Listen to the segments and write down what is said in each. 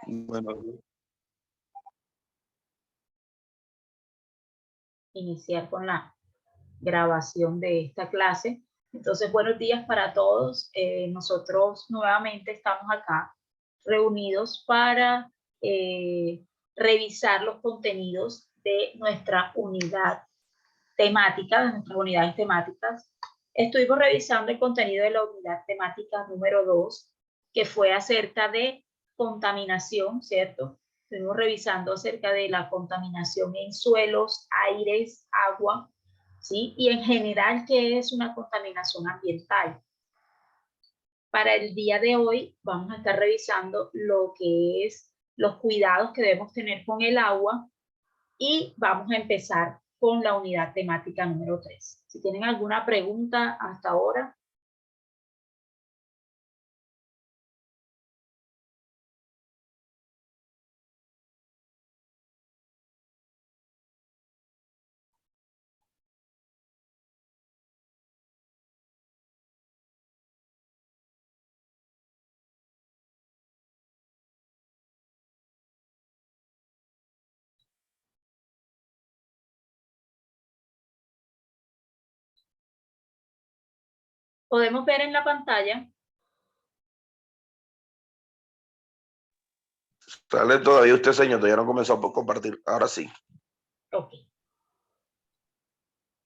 Bueno, iniciar con la grabación de esta clase. Entonces, buenos días para todos. Nosotros nuevamente estamos acá reunidos para revisar los contenidos de nuestra unidad temática, de nuestras unidades temáticas. Estuvimos revisando el contenido de la unidad temática número 2, que fue acerca de contaminación, ¿cierto? Estuvimos revisando acerca de la contaminación en suelos, aires, agua, ¿sí? Y en general, ¿qué es una contaminación ambiental? Para el día de hoy vamos a estar revisando lo que es los cuidados que debemos tener con el agua y vamos a empezar con la unidad temática número 3. Si tienen alguna pregunta hasta ahora. Podemos ver en la pantalla. sale todavía usted, señor, todavía no comenzó por compartir. Ahora sí. Ok.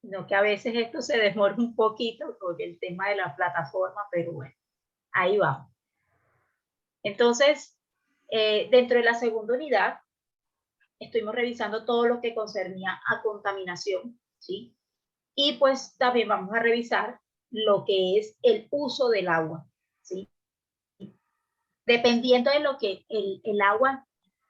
No, que a veces esto se demora un poquito por el tema de la plataforma, pero bueno, ahí vamos. Entonces, dentro de la segunda unidad, estuvimos revisando todo lo que concernía a contaminación, ¿sí? Y pues también vamos a revisar lo que es el uso del agua, ¿sí? Dependiendo de lo que el agua,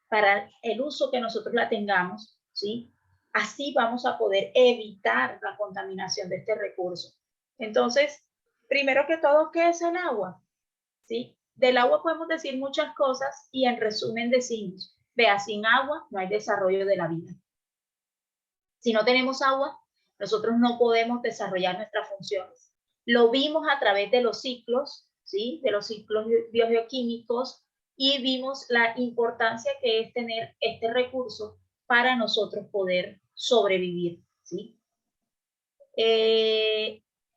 para el uso que nosotros la tengamos, ¿sí? Así vamos a poder evitar la contaminación de este recurso. Entonces, primero que todo, ¿qué es el agua? ¿Sí? Del agua podemos decir muchas cosas y en resumen decimos, vea, sin agua no hay desarrollo de la vida. Si no tenemos agua, nosotros no podemos desarrollar nuestras funciones. Lo vimos a través de los ciclos, ¿sí? De los ciclos biogeoquímicos y vimos la importancia que es tener este recurso para nosotros poder sobrevivir, ¿sí?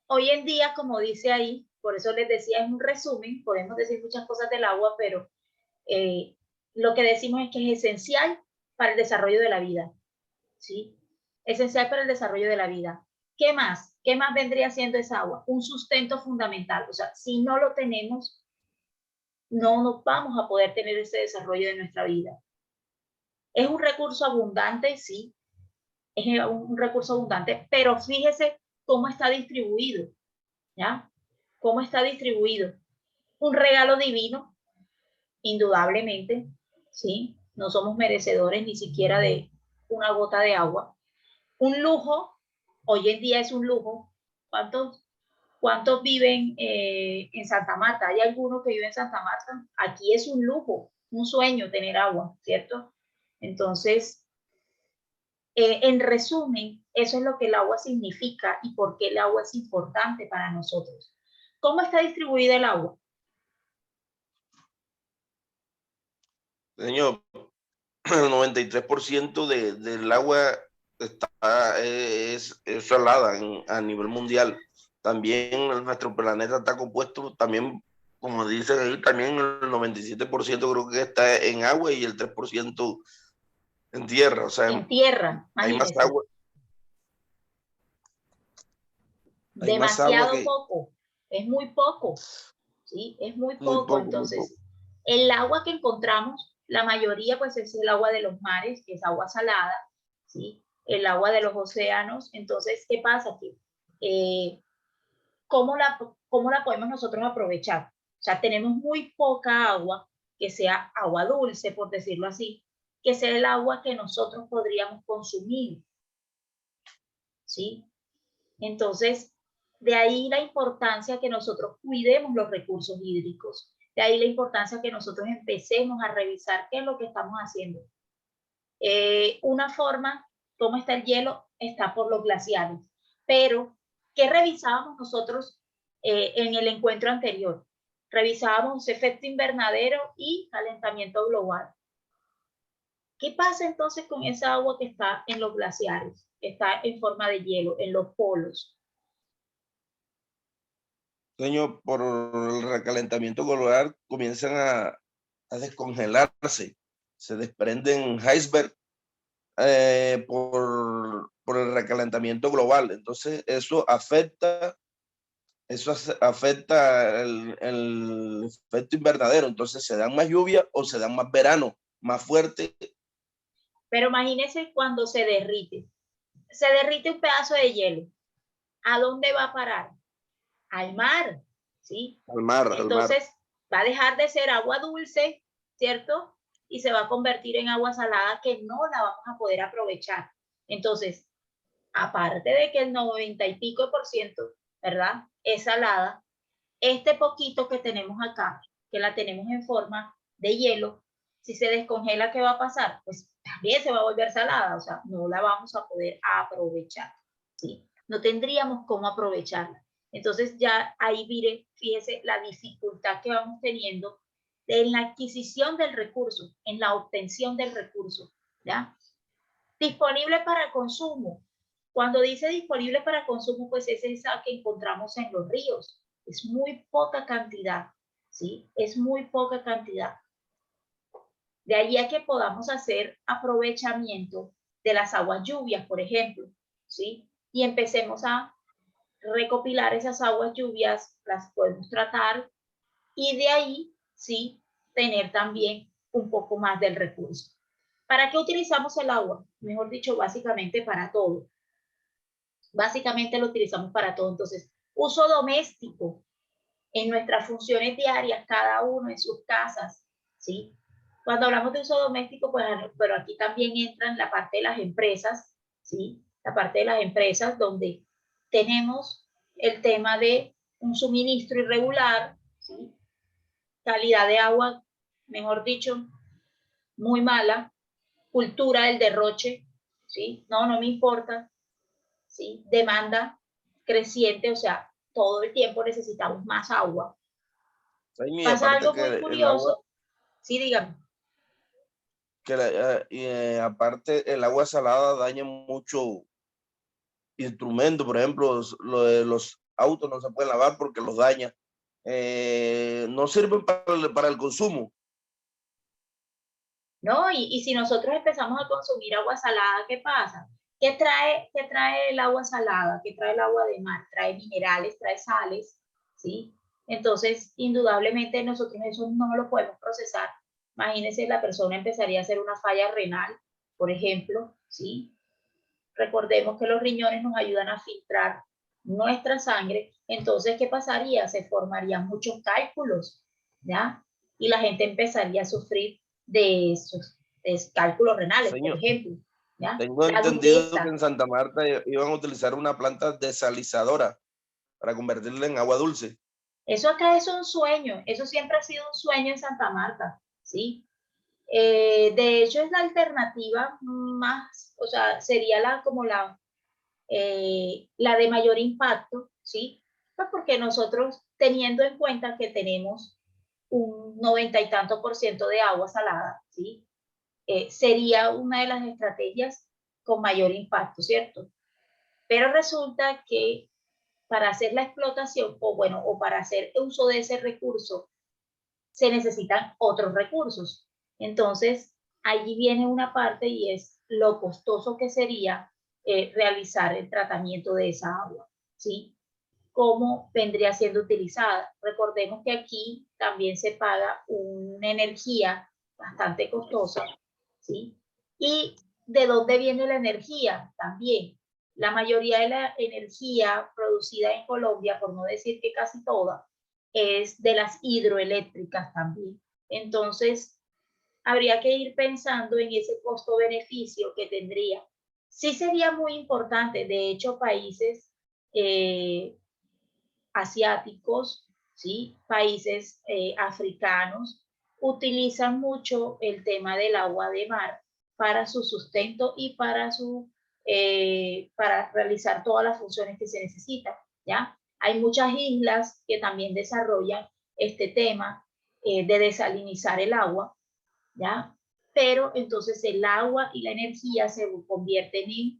Hoy en día, como dice ahí, por eso les decía, es un resumen, podemos decir muchas cosas del agua, pero lo que decimos es que es esencial para el desarrollo de la vida, ¿sí? Esencial para el desarrollo de la vida. ¿Qué más? ¿Qué más vendría siendo esa agua? Un sustento fundamental. O sea, si no lo tenemos, no nos vamos a poder tener ese desarrollo de nuestra vida. Es un recurso abundante, sí, es un recurso abundante, pero fíjese cómo está distribuido, ¿ya? ¿Cómo está distribuido? Un regalo divino, indudablemente, ¿sí? No somos merecedores ni siquiera de una gota de agua. Un lujo, hoy en día es un lujo. ¿Cuántos viven en Santa Marta? ¿Hay alguno que vive en Santa Marta? Aquí es un lujo, un sueño tener agua, ¿cierto? Entonces, en resumen, eso es lo que el agua significa y por qué el agua es importante para nosotros. ¿Cómo está distribuida el agua? Señor, el 93% del agua es salada a nivel mundial. También nuestro planeta está compuesto, también, como dicen ahí, también el 97% creo que está en agua y el 3% en tierra. O sea, En tierra, hay más imagínense. agua. Hay más agua Demasiado que poco, es muy poco, ¿sí? Es muy muy poco. poco, muy poco. Entonces, el agua que encontramos, la mayoría pues es el agua de los mares, que es agua salada, ¿sí? El agua de los océanos. Entonces, ¿qué pasa? Que, ¿cómo la podemos nosotros aprovechar? O sea, tenemos muy poca agua, que sea agua dulce, por decirlo así, que sea el agua que nosotros podríamos consumir, ¿sí? Entonces, de ahí la importancia que nosotros cuidemos los recursos hídricos, de ahí la importancia que nosotros empecemos a revisar qué es lo que estamos haciendo. Una forma, cómo está el hielo, está por los glaciares, pero ¿qué revisábamos nosotros en el encuentro anterior? revisábamos efecto invernadero y calentamiento global. ¿Qué pasa entonces con esa agua que está en los glaciares, que está en forma de hielo, en los polos? Señor, por el recalentamiento global comienzan a descongelarse, se desprenden iceberg por el recalentamiento global. Entonces, eso afecta el efecto invernadero. Entonces, se dan más lluvia o se dan más verano, más fuerte. Pero imagínense cuando se derrite un pedazo de hielo. ¿A dónde va a parar? Al mar, ¿sí? Al mar, al mar. Entonces, va a dejar de ser agua dulce, ¿cierto? Y se va a convertir en agua salada que no la vamos a poder aprovechar. Entonces, aparte de que el 90 y pico por ciento, ¿verdad? Es salada, este poquito que tenemos acá, que la tenemos en forma de hielo, si se descongela, ¿qué va a pasar? Pues también se va a volver salada, o sea, no la vamos a poder aprovechar, ¿sí? No tendríamos cómo aprovecharla. Entonces ya ahí mire, fíjese la dificultad que vamos teniendo en la adquisición del recurso, en la obtención del recurso, ¿ya? Disponible para consumo. Cuando dice disponible para consumo, pues es esa que encontramos en los ríos. Es muy poca cantidad, ¿sí? Es muy poca cantidad. De ahí a que podamos hacer aprovechamiento de las aguas lluvias, por ejemplo, ¿sí? Y empecemos a recopilar esas aguas lluvias, las podemos tratar y de ahí, ¿sí? Tener también un poco más del recurso. ¿Para qué utilizamos el agua? Mejor dicho, básicamente para todo. Básicamente lo utilizamos para todo. Entonces, uso doméstico en nuestras funciones diarias, cada uno en sus casas, ¿sí? Cuando hablamos de uso doméstico, pues, pero aquí también entra en la parte de las empresas, ¿sí? La parte de las empresas donde tenemos el tema de un suministro irregular, ¿sí? Calidad de agua, mejor dicho, muy mala, cultura del derroche, ¿sí? No me importa, ¿sí? Demanda creciente, o sea, todo el tiempo necesitamos más agua. Y Pasa aparte algo que muy el agua, curioso, sí, dígame. aparte el agua salada daña mucho instrumentos, por ejemplo, lo de los autos no se pueden lavar porque los daña. No sirven para el consumo. ¿No? Y si nosotros empezamos a consumir agua salada, ¿qué pasa? Qué trae el agua salada? ¿Qué trae el agua de mar? Trae minerales, trae sales, ¿sí? Entonces, indudablemente nosotros eso no lo podemos procesar. Imagínense, la persona empezaría a hacer una falla renal, por ejemplo, ¿sí? Recordemos que los riñones nos ayudan a filtrar nuestra sangre. Entonces, ¿qué pasaría? Se formarían muchos cálculos, ¿ya? Y la gente empezaría a sufrir de esos cálculos renales, por Señor, ejemplo, ¿ya? tengo La entendido que dureza. en Santa Marta iban a utilizar una planta desalinizadora para convertirla en agua dulce. Eso acá es un sueño, eso siempre ha sido un sueño en Santa Marta, ¿sí? De hecho, es la alternativa más, o sea, sería como la de mayor impacto, ¿sí? Pues porque nosotros, teniendo en cuenta que tenemos un 90 y tanto por ciento de agua salada, ¿sí? Sería una de las estrategias con mayor impacto, ¿cierto? Pero resulta que para hacer la explotación, o bueno, o para hacer uso de ese recurso, se necesitan otros recursos. Entonces, allí viene una parte y es lo costoso que sería realizar el tratamiento de esa agua, ¿sí? ¿Cómo vendría siendo utilizada? Recordemos que aquí también se paga una energía bastante costosa, ¿sí? ¿Y de dónde viene la energía? También la mayoría de la energía producida en Colombia, por no decir que casi toda, es de las hidroeléctricas también. Entonces, habría que ir pensando en ese costo-beneficio que tendría. Sí sería muy importante, de hecho, países asiáticos, ¿sí? Países africanos, utilizan mucho el tema del agua de mar para su sustento y para realizar todas las funciones que se necesitan, ¿ya? Hay muchas islas que también desarrollan este tema de desalinizar el agua, ¿ya? Pero entonces el agua y la energía se convierten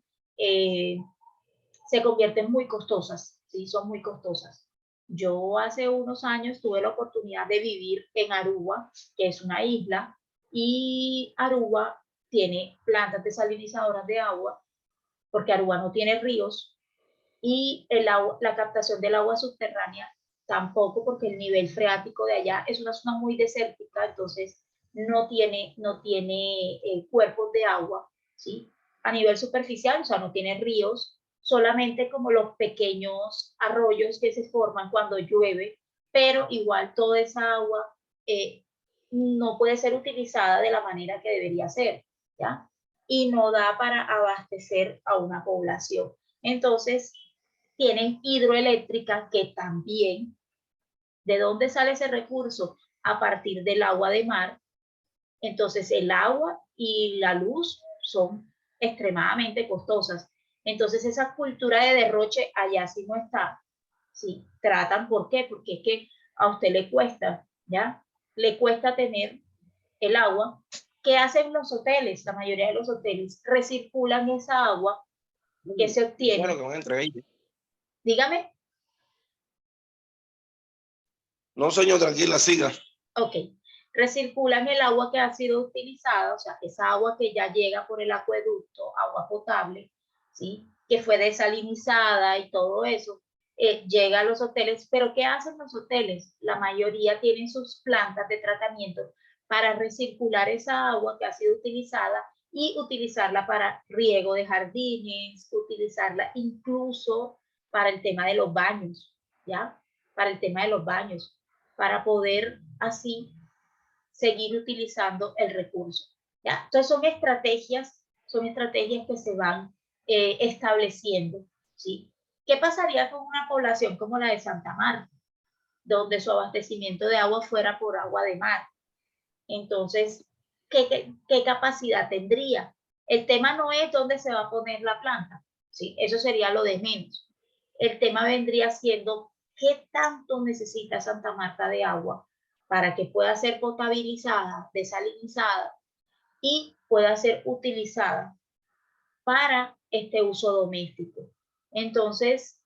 muy costosas, ¿sí? Son muy costosas. Yo hace unos años tuve la oportunidad de vivir en Aruba, que es una isla, y Aruba tiene plantas desalinizadoras de agua, porque Aruba no tiene ríos, y el agua, la captación del agua subterránea tampoco, porque el nivel freático de allá es una zona muy desértica, entonces no tiene cuerpos de agua, ¿sí? A nivel superficial, o sea, no tiene ríos, solamente como los pequeños arroyos que se forman cuando llueve, pero igual toda esa agua eh, no puede ser utilizada de la manera que debería ser, ¿ya? Y no da para abastecer a una población. Entonces, tienen hidroeléctrica que también, ¿de dónde sale ese recurso? A partir del agua de mar. Entonces, el agua y la luz son extremadamente costosas. Entonces, esa cultura de derroche allá sí no está. Sí, tratan, ¿por qué? Porque es que a usted le cuesta, ¿ya? Le cuesta tener el agua. ¿Qué hacen los hoteles? La mayoría de los hoteles recirculan esa agua que se Bueno, obtiene. que van a entregar. Dígame. No, señor, tranquila, siga. Ok, recirculan el agua que ha sido utilizada, o sea, esa agua que ya llega por el acueducto, agua potable, ¿sí? Que fue desalinizada y todo eso, llega a los hoteles, pero ¿qué hacen los hoteles? La mayoría tienen sus plantas de tratamiento para recircular esa agua que ha sido utilizada y utilizarla para riego de jardines, utilizarla incluso para el tema de los baños, ¿ya? Para el tema de los baños para poder así seguir utilizando el recurso. ¿Ya? Entonces son estrategias que se van estableciendo. ¿Sí? ¿Qué pasaría con una población como la de Santa Marta, donde su abastecimiento de agua fuera por agua de mar? Entonces, ¿qué capacidad tendría? El tema no es dónde se va a poner la planta, ¿sí? Eso sería lo de menos. El tema vendría siendo qué tanto necesita Santa Marta de agua para que pueda ser potabilizada, desalinizada y pueda ser utilizada para este uso doméstico. Entonces,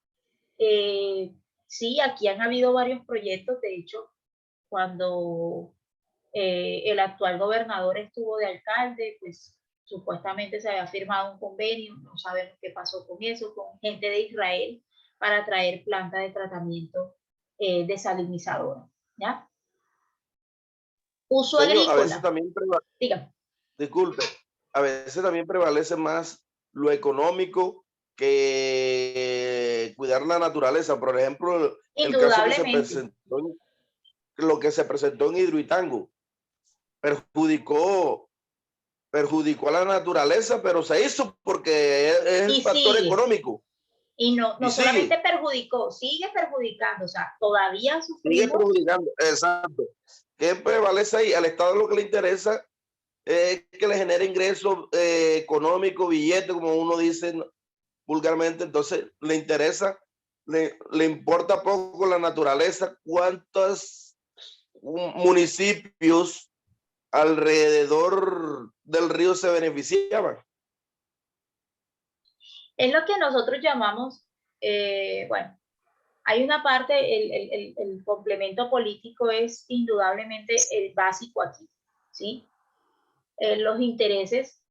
sí, aquí han habido varios proyectos, de hecho, cuando el actual gobernador estuvo de alcalde, pues supuestamente se había firmado un convenio, no sabemos qué pasó con eso, con gente de Israel para traer planta de tratamiento desalinizadora, ¿ya? Uso Señor, a veces agrícola, también dígame. disculpe, a veces también prevalece más lo económico que cuidar la naturaleza. Por ejemplo, el caso que se Indudablemente. presentó, lo que se presentó en Hidroituango, perjudicó, perjudicó a la naturaleza, pero se hizo porque es el Y factor sigue, económico y no, y no solamente sigue, perjudicó, sigue perjudicando, o sea, todavía sigue sufrimos. perjudicando. Exacto. ¿Qué prevalece ahí? Al Estado lo que le interesa es que le genere ingresos económicos, billetes, como uno dice vulgarmente, entonces le interesa, le importa poco la naturaleza, cuántos municipios alrededor del río se beneficiaban. Es lo que nosotros llamamos, bueno, hay una parte, el complemento político es indudablemente el básico aquí, ¿sí? Los intereses,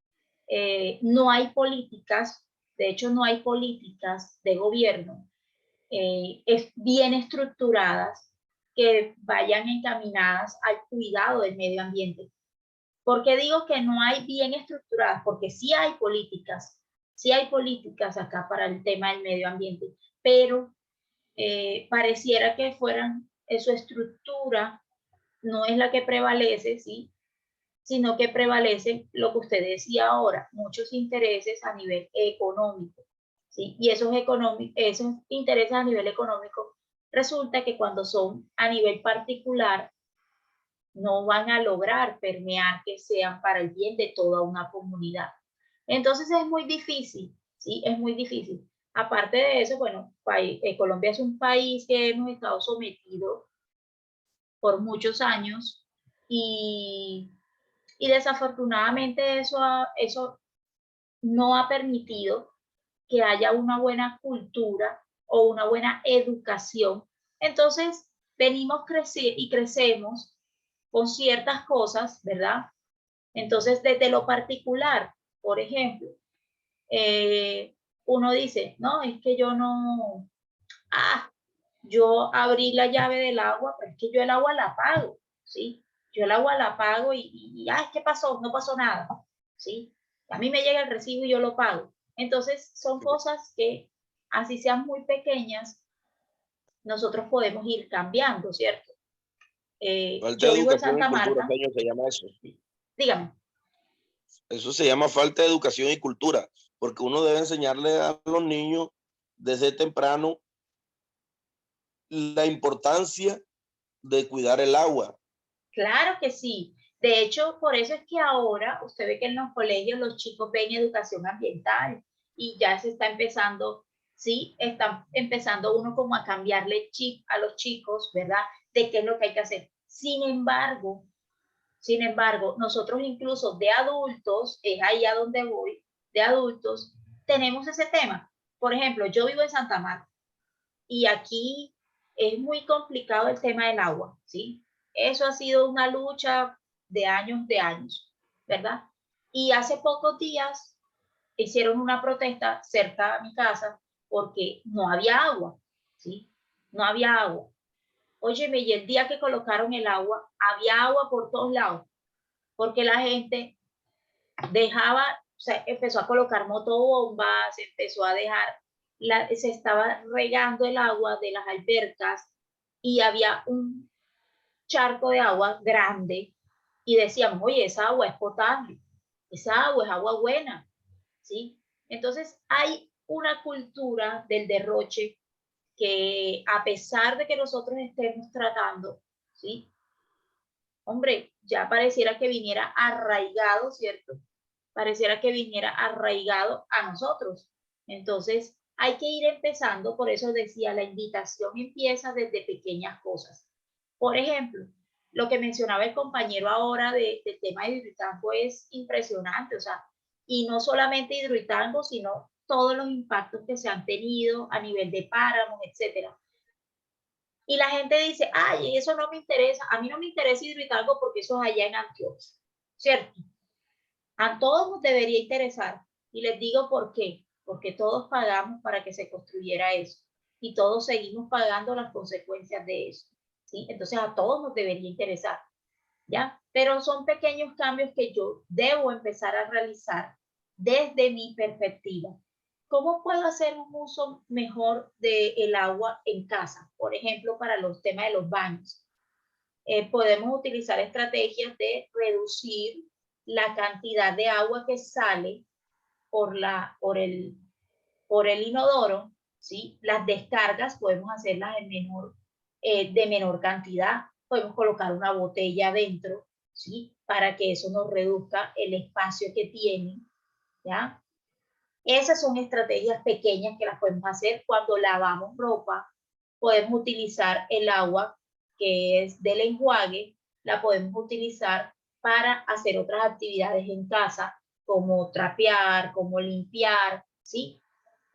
no hay políticas, de hecho no hay políticas de gobierno bien estructuradas que vayan encaminadas al cuidado del medio ambiente. ¿Por qué digo que no hay bien estructuradas? Porque sí hay políticas acá para el tema del medio ambiente, pero pareciera que fueran, su estructura no es la que prevalece, ¿sí? Sino que prevalece lo que usted decía ahora, muchos intereses a nivel económico, ¿sí? Y esos intereses a nivel económico resulta que cuando son a nivel particular no van a lograr permear que sean para el bien de toda una comunidad. Entonces es muy difícil, ¿sí? Es muy difícil. Aparte de eso, bueno, Colombia es un país que hemos estado sometidos por muchos años y desafortunadamente eso no ha permitido que haya una buena cultura o una buena educación. Entonces, venimos y crecemos con ciertas cosas, ¿verdad? Entonces, desde lo particular, por ejemplo, uno dice, no, es que yo no, yo abrí la llave del agua, pero es que yo el agua la pago, ¿sí? Yo el agua la pago ¿qué pasó? No pasó nada, ¿sí? A mí me llega el recibo y yo lo pago. Entonces, son cosas que, así sean muy pequeñas, nosotros podemos ir cambiando, ¿cierto? Falta Yo de vivo en educación y Santa cultura, Marta, señor, se llama eso. dígame. Eso se llama falta de educación y cultura, porque uno debe enseñarle a los niños desde temprano la importancia de cuidar el agua. Claro que sí. De hecho, por eso es que ahora usted ve que en los colegios los chicos ven educación ambiental y ya se está empezando, sí, está empezando uno como a cambiarle chip a los chicos, ¿verdad? De qué es lo que hay que hacer. Sin embargo, nosotros incluso de adultos, es ahí a donde voy, de adultos, tenemos ese tema. Por ejemplo, yo vivo en Santa Marta y aquí es muy complicado el tema del agua, ¿sí? Eso ha sido una lucha de años, ¿verdad? Y hace pocos días hicieron una protesta cerca de mi casa porque no había agua, ¿sí? No había agua. Óyeme, y el día que colocaron el agua, había agua por todos lados, porque la gente dejaba, o sea, empezó a colocar motobombas, empezó a dejar, se estaba regando el agua de las albercas y había un charco de agua grande y decíamos, oye, esa agua es potable, esa agua es agua buena, ¿sí? Entonces hay una cultura del derroche que a pesar de que nosotros estemos tratando, ¿sí? Hombre, ya pareciera que viniera arraigado, ¿cierto? Pareciera que viniera arraigado a nosotros. Entonces, hay que ir empezando, por eso decía, la invitación empieza desde pequeñas cosas. Por ejemplo, lo que mencionaba el compañero ahora del tema de Hidroitango es impresionante, o sea, y no solamente Hidroitango, sino todos los impactos que se han tenido a nivel de páramos, etcétera. Y la gente dice, ay, eso no me interesa, a mí no me interesa Hidroitango porque eso es allá en Antioquia, ¿cierto? A todos nos debería interesar. Y les digo por qué. Porque todos pagamos para que se construyera eso. Y todos seguimos pagando las consecuencias de eso. ¿Sí? Entonces a todos nos debería interesar. ¿Ya? Pero son pequeños cambios que yo debo empezar a realizar desde mi perspectiva. ¿Cómo puedo hacer un uso mejor del agua en casa? Por ejemplo, para los temas de los baños. Podemos utilizar estrategias de reducir la cantidad de agua que sale por el inodoro, ¿sí? Las descargas podemos hacerlas de menor cantidad, podemos colocar una botella dentro, ¿sí? Para que eso nos reduzca el espacio que tienen, ¿ya? Esas son estrategias pequeñas que las podemos hacer cuando lavamos ropa. Podemos utilizar el agua que es del enjuague, la podemos utilizar para hacer otras actividades en casa, como trapear, como limpiar, ¿sí?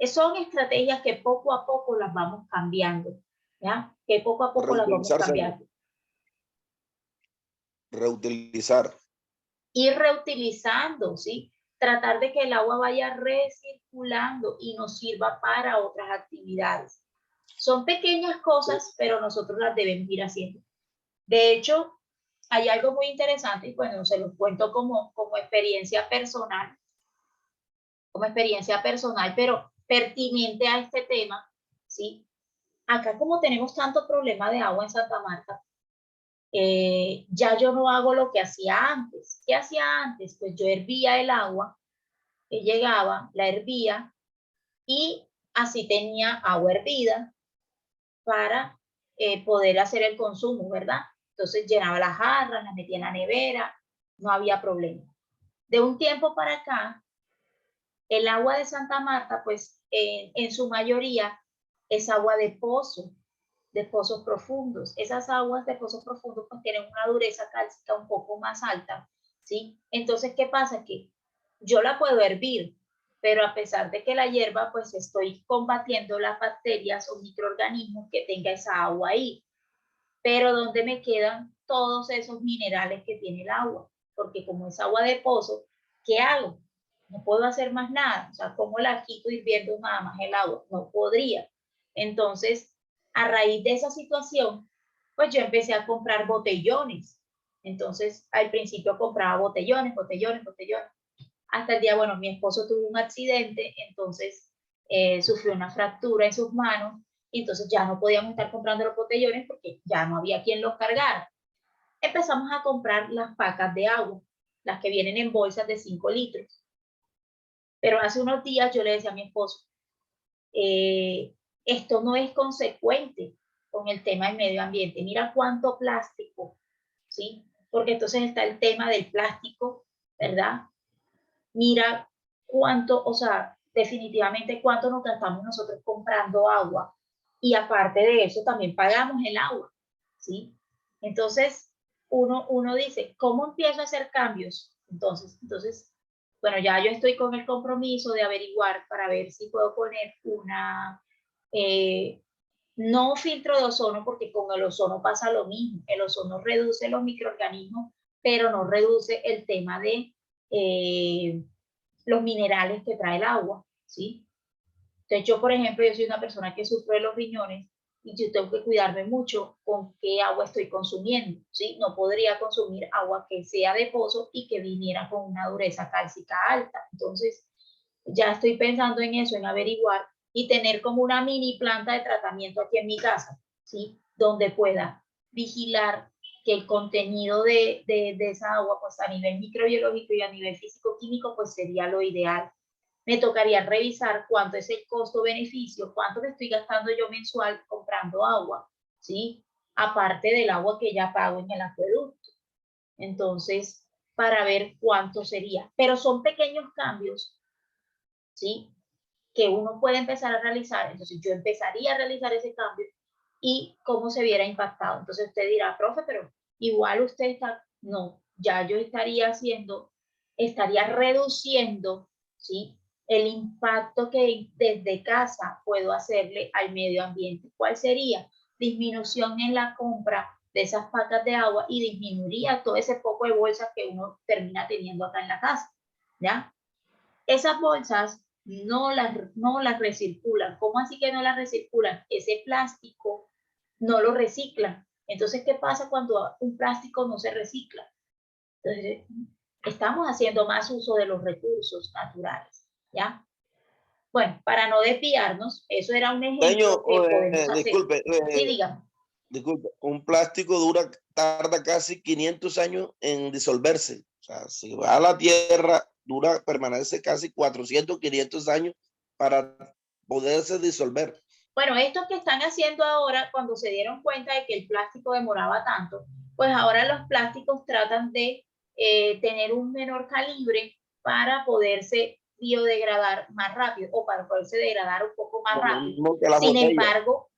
Son estrategias que poco a poco las vamos cambiando, ¿ya? Que poco a poco las vamos Reutilizar, señor. cambiando. Reutilizar. Ir reutilizando, ¿sí? Tratar de que el agua vaya recirculando y nos sirva para otras actividades. Son pequeñas cosas, pero nosotros las debemos ir haciendo. De hecho, hay algo muy interesante y bueno, se los cuento como experiencia personal, pero pertinente a este tema, ¿sí? Acá como tenemos tanto problema de agua en Santa Marta, ya yo no hago lo que hacía antes. ¿Qué hacía antes? Pues yo hervía el agua que llegaba, la hervía y así tenía agua hervida para poder hacer el consumo, ¿verdad? Entonces llenaba las jarras, las metía en la nevera, no había problema. De un tiempo para acá, el agua de Santa Marta, pues en su mayoría es agua de pozo, de pozos profundos. Esas aguas de pozos profundos pues tienen una dureza cálcica un poco más alta, ¿sí? Entonces, ¿qué pasa? Que yo la puedo hervir, pero a pesar de que la hierba, pues estoy combatiendo las bacterias o microorganismos que tenga esa agua ahí. Pero ¿dónde me quedan todos esos minerales que tiene el agua? Porque como es agua de pozo, ¿qué hago? No puedo hacer más nada. O sea, ¿cómo la quito hirviendo nada más el agua? No podría. Entonces, a raíz de esa situación, pues yo empecé a comprar botellones. Entonces, al principio compraba botellones, botellones, botellones. Hasta el día, bueno, mi esposo tuvo un accidente, entonces sufrió una fractura en sus manos, y entonces ya no podíamos estar comprando los botellones porque ya no había quien los cargara. Empezamos a comprar las pacas de agua, las que vienen en bolsas de 5 litros. Pero hace unos días yo le decía a mi esposo, esto no es consecuente con el tema del medio ambiente. Mira cuánto plástico, ¿sí? Porque entonces está el tema del plástico, ¿verdad? Mira cuánto, o sea, definitivamente cuánto nos gastamos nosotros comprando agua, y aparte de eso también pagamos el agua, ¿sí? Entonces, uno dice, ¿cómo empiezo a hacer cambios? Entonces, bueno, ya yo estoy con el compromiso de averiguar para ver si puedo poner eh, no filtro de ozono, porque con el ozono pasa lo mismo. El ozono reduce los microorganismos, pero no reduce el tema de los minerales que trae el agua, ¿sí? Entonces yo, por ejemplo, yo soy una persona que sufre de los riñones, y yo tengo que cuidarme mucho con qué agua estoy consumiendo, ¿sí? No podría consumir agua que sea de pozo y que viniera con una dureza cálcica alta. Entonces, ya estoy pensando en eso, en averiguar y tener como una mini planta de tratamiento aquí en mi casa, ¿sí? Donde pueda vigilar que el contenido de esa agua, pues a nivel microbiológico y a nivel físico-químico, pues sería lo ideal. Me tocaría revisar cuánto es el costo-beneficio, cuánto me estoy gastando yo mensual comprando agua, ¿sí? Aparte del agua que ya pago en el acueducto. Entonces, para ver cuánto sería. Pero son pequeños cambios, ¿sí? Que uno puede empezar a realizar. Entonces yo empezaría a realizar ese cambio y cómo se viera impactado. Entonces usted dirá, profe, pero igual usted está, no, ya yo estaría haciendo, estaría reduciendo, ¿sí? El impacto que desde casa puedo hacerle al medio ambiente. ¿Cuál sería? Disminución en la compra de esas pacas de agua, y disminuiría todo ese poco de bolsas que uno termina teniendo acá en la casa, ¿ya? Esas bolsas no las recirculan. ¿Cómo así que no las recirculan? Ese plástico no lo reciclan. Entonces, ¿qué pasa cuando un plástico no se recicla? Entonces, estamos haciendo más uso de los recursos naturales, ¿ya? Bueno, para no desviarnos, eso era un Señor, ejemplo que podemos hacer. disculpe, Sí, dígame. disculpe, un plástico tarda casi 500 años en disolverse. O sea, si va a la tierra, permanece casi 400, 500 años para poderse disolver. Bueno, esto que están haciendo ahora, cuando se dieron cuenta de que el plástico demoraba tanto, pues ahora los plásticos tratan de tener un menor calibre para poderse biodegradar más rápido, o para poderse degradar un poco más Lo rápido. mismo que las Sin botellas. embargo,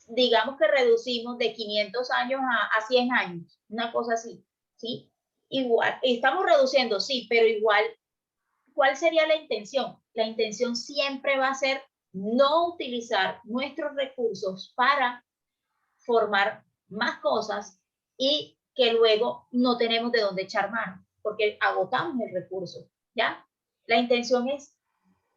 digamos que reducimos de 500 años a 100 años, una cosa así, ¿sí? Igual, estamos reduciendo, sí, pero igual, ¿cuál sería la intención? La intención siempre va a ser no utilizar nuestros recursos para formar más cosas, y que luego no tenemos de dónde echar mano, porque agotamos el recurso, ¿ya? La intención es,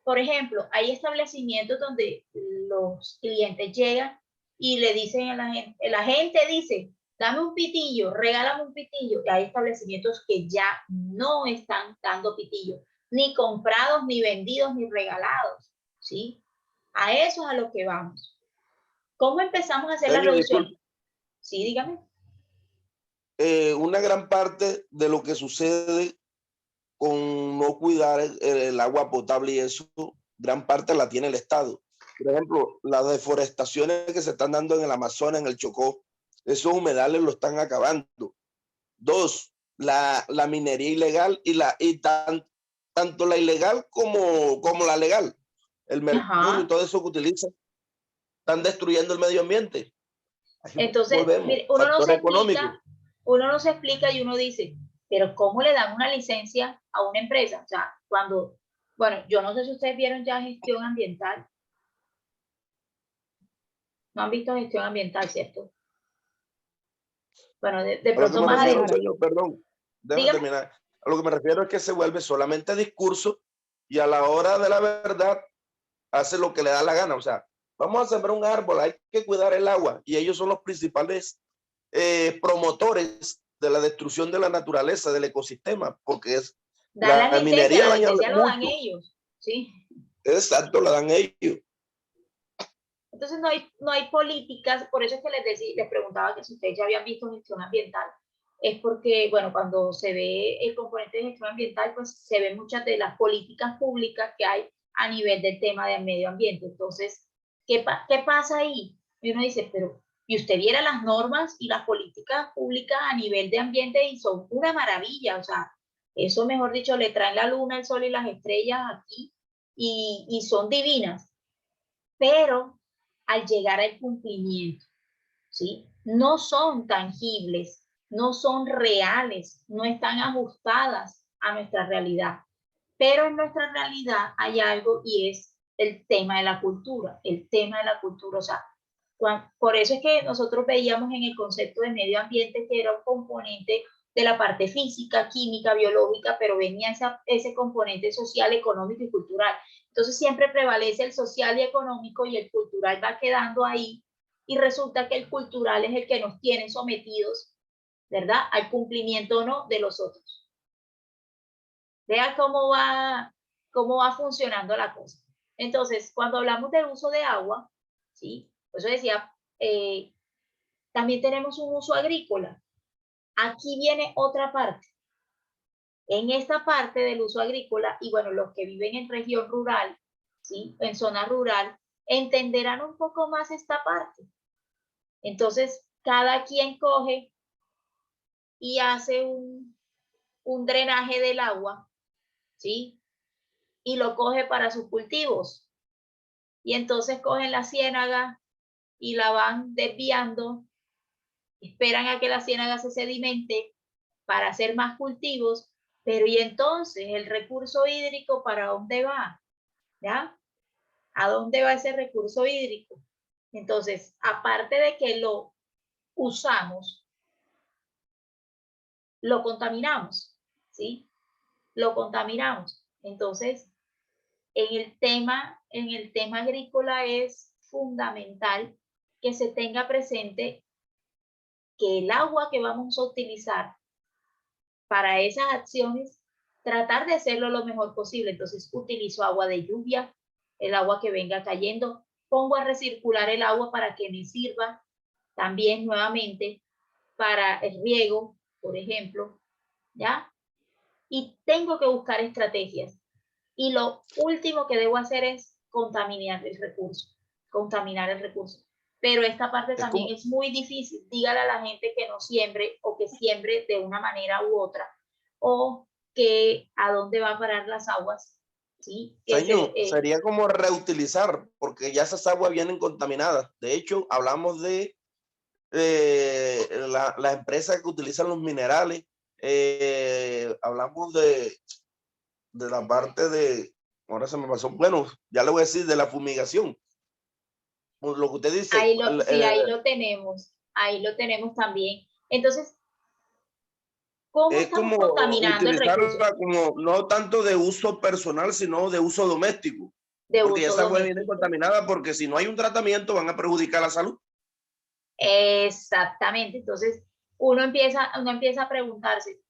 por ejemplo, hay establecimientos donde los clientes llegan y le dicen a la gente dice, dame un pitillo, regálame un pitillo, y hay establecimientos que ya no están dando pitillos, ni comprados, ni vendidos, ni regalados, ¿sí? A eso es a lo que vamos. ¿Cómo empezamos a hacer la Señor, reducción? disculpe, Sí, dígame. una gran parte de lo que sucede con no cuidar el agua potable y eso, gran parte la tiene el Estado. Por ejemplo, las deforestaciones que se están dando en el Amazonas, en el Chocó, esos humedales lo están acabando. Dos, la minería ilegal tanto la ilegal como la legal. El mercurio y Ajá. todo eso que utilizan están destruyendo el medio ambiente. Entonces, volvemos, mire, factor económico. uno no se explica y uno dice, pero ¿cómo le dan una licencia a una empresa? O sea, cuando, bueno, yo no sé si ustedes vieron ya gestión ambiental. No han visto gestión ambiental, ¿cierto? Bueno, de A lo que pronto me más refiero, adelante. señor, perdón, déjame Dígame. terminar. A lo que me refiero es que se vuelve solamente discurso y a la hora de la verdad hace lo que le da la gana. O sea, vamos a sembrar un árbol, hay que cuidar el agua y ellos son los principales promotores de la destrucción de la naturaleza, del ecosistema, porque es Dan la minería la daña licencia lo dan mucho. ellos, ¿sí? Exacto, la dan ellos. Entonces no hay políticas, por eso es que les preguntaba que si ustedes ya habían visto gestión ambiental, es porque, bueno, cuando se ve el componente de gestión ambiental, pues se ven muchas de las políticas públicas que hay a nivel del tema del medio ambiente. Entonces, ¿qué pasa ahí? Y uno dice, pero, y usted viera las normas y las políticas públicas a nivel de ambiente y son una maravilla, o sea, eso, mejor dicho, le traen la luna, el sol y las estrellas aquí y son divinas, pero al llegar al cumplimiento, ¿sí? No son tangibles, no son reales, no están ajustadas a nuestra realidad. Pero en nuestra realidad hay algo y es el tema de la cultura, el tema de la cultura. O sea, por eso es que nosotros veíamos en el concepto de medio ambiente que era un componente de la parte física, química, biológica, pero venía ese componente social, económico y cultural. Entonces siempre prevalece el social y económico y el cultural va quedando ahí y resulta que el cultural es el que nos tiene sometidos, ¿verdad? Al cumplimiento o no de los otros. Vea cómo va funcionando la cosa. Entonces, cuando hablamos del uso de agua, ¿sí? Por eso decía, también tenemos un uso agrícola. Aquí viene otra parte. En esta parte del uso agrícola, y bueno, los que viven en región rural, ¿sí? En zona rural, entenderán un poco más esta parte. Entonces, cada quien coge y hace un drenaje del agua, ¿sí? Y lo coge para sus cultivos. Y entonces cogen la ciénaga y la van desviando, esperan a que la ciénaga se sedimente para hacer más cultivos, pero y entonces el recurso hídrico, ¿para dónde va? ¿Ya? ¿A dónde va ese recurso hídrico? Entonces, aparte de que lo usamos, lo contaminamos, ¿sí? Lo contaminamos. Entonces, en el tema agrícola es fundamental que se tenga presente que el agua que vamos a utilizar para esas acciones, tratar de hacerlo lo mejor posible. Entonces, utilizo agua de lluvia, el agua que venga cayendo, pongo a recircular el agua para que me sirva también nuevamente para el riego, por ejemplo, ¿ya? Y tengo que buscar estrategias. Y lo último que debo hacer es contaminar el recurso, contaminar el recurso. Pero esta parte Es también como, es muy difícil. Dígale a la gente que no siembre o que siembre de una manera u otra, o que a dónde va a parar las aguas, ¿sí? señor, sería como reutilizar, porque ya esas aguas vienen contaminadas. De hecho, hablamos de las empresas que utilizan los minerales, hablamos de la parte de, ahora se me pasó, bueno, ya le voy a decir de la fumigación. Lo que usted dice, sí, ahí lo tenemos también. Entonces, ¿cómo es estamos como contaminando el recurso utilizarla como no tanto de uso personal, sino de uso doméstico, de porque uso esa agua viene doméstico? contaminada, porque si no hay un tratamiento van a perjudicar la salud. Exactamente. Entonces, uno empieza a preguntarse,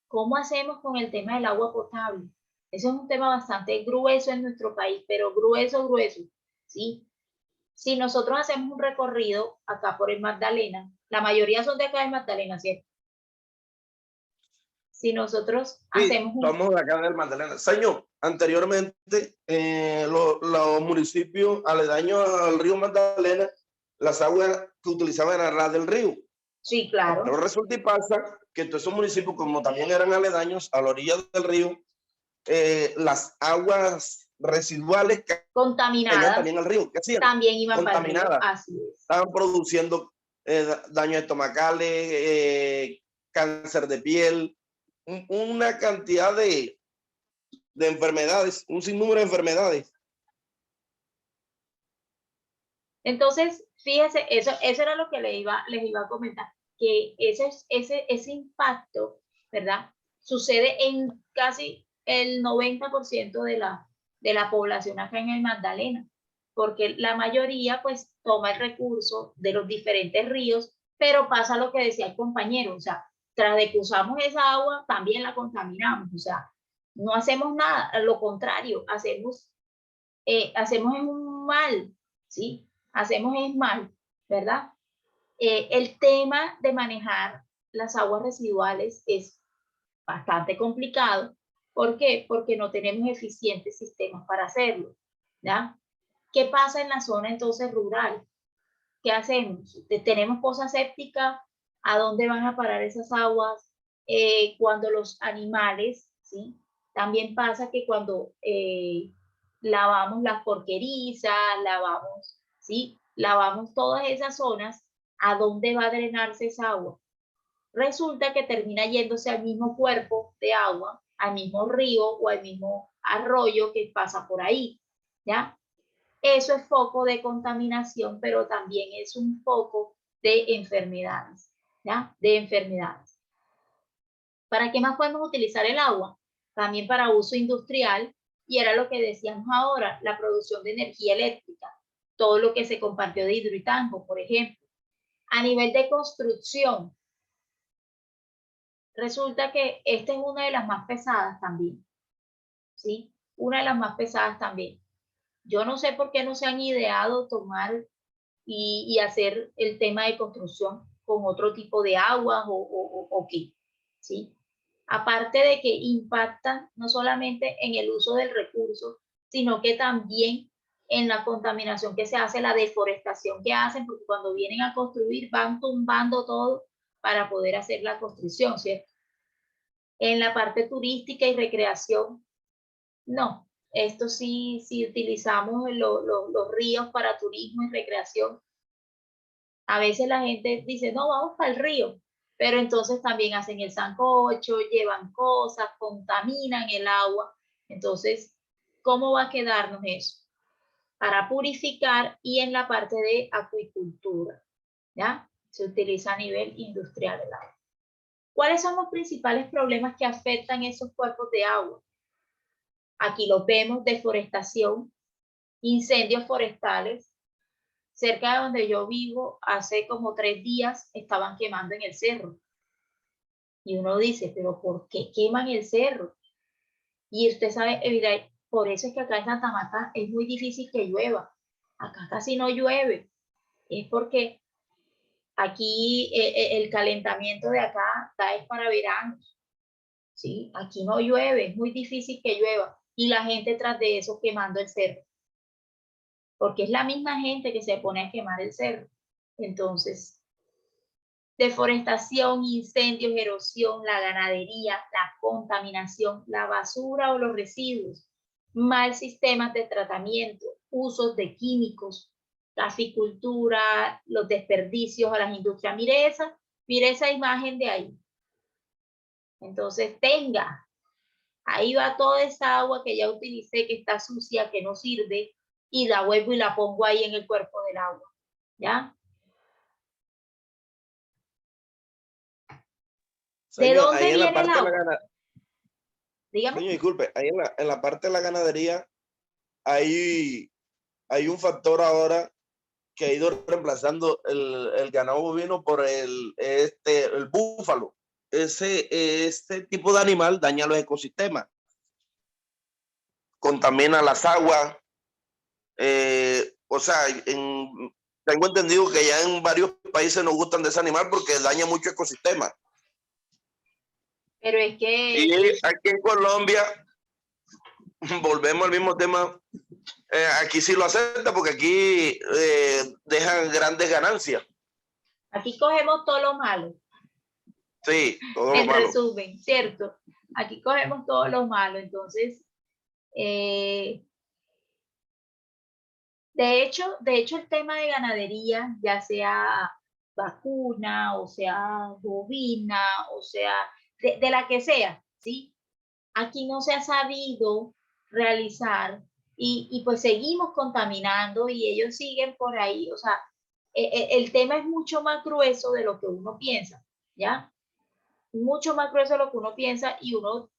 ¿cómo hacemos con el tema del agua potable? Eso es un tema bastante grueso en nuestro país, pero grueso, grueso, ¿sí? Si nosotros hacemos un recorrido acá por el Magdalena, la mayoría son de acá del Magdalena, ¿cierto? Si nosotros Sí, hacemos somos de acá del Magdalena. Señor, anteriormente los municipios aledaños al río Magdalena, las aguas que utilizaban eran las del río. Sí, claro. Pero resulta y pasa que todos esos municipios, como también eran aledaños a la orilla del río, las aguas residuales que caían Contaminadas también al río. ¿Qué hacían? también iban para el río, Contaminadas. así es. Estaban produciendo daños estomacales, cáncer de piel, una cantidad de enfermedades, un sinnúmero de enfermedades. Entonces, fíjese, eso era lo que les iba a comentar, que ese impacto, ¿verdad? Sucede en casi el 90% de la población acá en el Magdalena, porque la mayoría pues toma el recurso de los diferentes ríos, pero pasa lo que decía el compañero, o sea, tras de que usamos esa agua, también la contaminamos, o sea, no hacemos nada, a lo contrario, hacemos un mal, ¿sí? Hacemos es mal, ¿verdad? El tema de manejar las aguas residuales es bastante complicado. ¿Por qué? Porque no tenemos eficientes sistemas para hacerlo, ¿ya? ¿Qué pasa en la zona entonces rural? ¿Qué hacemos? Tenemos fosa séptica, ¿a dónde van a parar esas aguas? Cuando los animales, ¿sí? También pasa que cuando lavamos las porquerizas, lavamos, ¿sí? Lavamos todas esas zonas, ¿a dónde va a drenarse esa agua? Resulta que termina yéndose al mismo cuerpo de agua, al mismo río o al mismo arroyo que pasa por ahí, ¿ya? Eso es foco de contaminación, pero también es un foco de enfermedades, ¿ya? De enfermedades. ¿Para qué más podemos utilizar el agua? También para uso industrial, y era lo que decíamos ahora, la producción de energía eléctrica, todo lo que se compartió de Hidroituango, por ejemplo. A nivel de construcción, resulta que esta es una de las más pesadas también, ¿sí? Una de las más pesadas también. Yo no sé por qué no se han ideado tomar y hacer el tema de construcción con otro tipo de aguas o qué, ¿sí? Aparte de que impactan no solamente en el uso del recurso, sino que también en la contaminación que se hace, la deforestación que hacen, porque cuando vienen a construir van tumbando todo para poder hacer la construcción, ¿cierto? En la parte turística y recreación, no. Esto sí, si utilizamos los ríos para turismo y recreación, a veces la gente dice, no, vamos para el río, pero entonces también hacen el sancocho, llevan cosas, contaminan el agua. Entonces, ¿cómo va a quedarnos eso? Para purificar y en la parte de acuicultura, ¿ya? Se utiliza a nivel industrial el agua. ¿Cuáles son los principales problemas que afectan esos cuerpos de agua? Aquí lo vemos: deforestación, incendios forestales. Cerca de donde yo vivo, hace como 3 días estaban quemando en el cerro. Y uno dice, pero ¿por qué queman el cerro? Y usted sabe, por eso es que acá en Santa Marta es muy difícil que llueva. Acá casi no llueve. Es porque aquí el calentamiento de acá es para verano. ¿Sí? Aquí no llueve, es muy difícil que llueva. Y la gente tras de eso quemando el cerro. Porque es la misma gente que se pone a quemar el cerro. Entonces, deforestación, incendios, erosión, la ganadería, la contaminación, la basura o los residuos, mal sistemas de tratamiento, usos de químicos, caficultura, los desperdicios a las industrias. Mire esa imagen de ahí. Entonces, ahí va toda esa agua que ya utilicé, que está sucia, que no sirve, y la vuelvo y la pongo ahí en el cuerpo del agua, ¿ya? ¿De Señor, dónde ahí en la viene el parte de la agua? Dígame. señor, disculpe, ahí en la parte de la ganadería hay un factor ahora que ha ido reemplazando el ganado bovino por el búfalo. Este tipo de animal daña los ecosistemas, contamina las aguas. O sea, tengo entendido que ya en varios países no gustan de ese animal porque daña mucho ecosistema. Pero es Y que aquí en Colombia, volvemos al mismo tema, aquí sí lo acepta porque aquí dejan grandes ganancias. aquí cogemos todo lo malo, Sí, todo lo en malo. resumen, ¿cierto? Aquí cogemos todo lo malo. Entonces, eh, de hecho, el tema de ganadería ya se ha vacuna, o sea bovina, o sea de la que sea, ¿sí? Aquí no se ha sabido realizar y pues seguimos contaminando y ellos siguen por ahí, o sea, el tema es mucho más grueso de lo que uno piensa, ¿ya? Mucho más grueso de lo que uno piensa y uno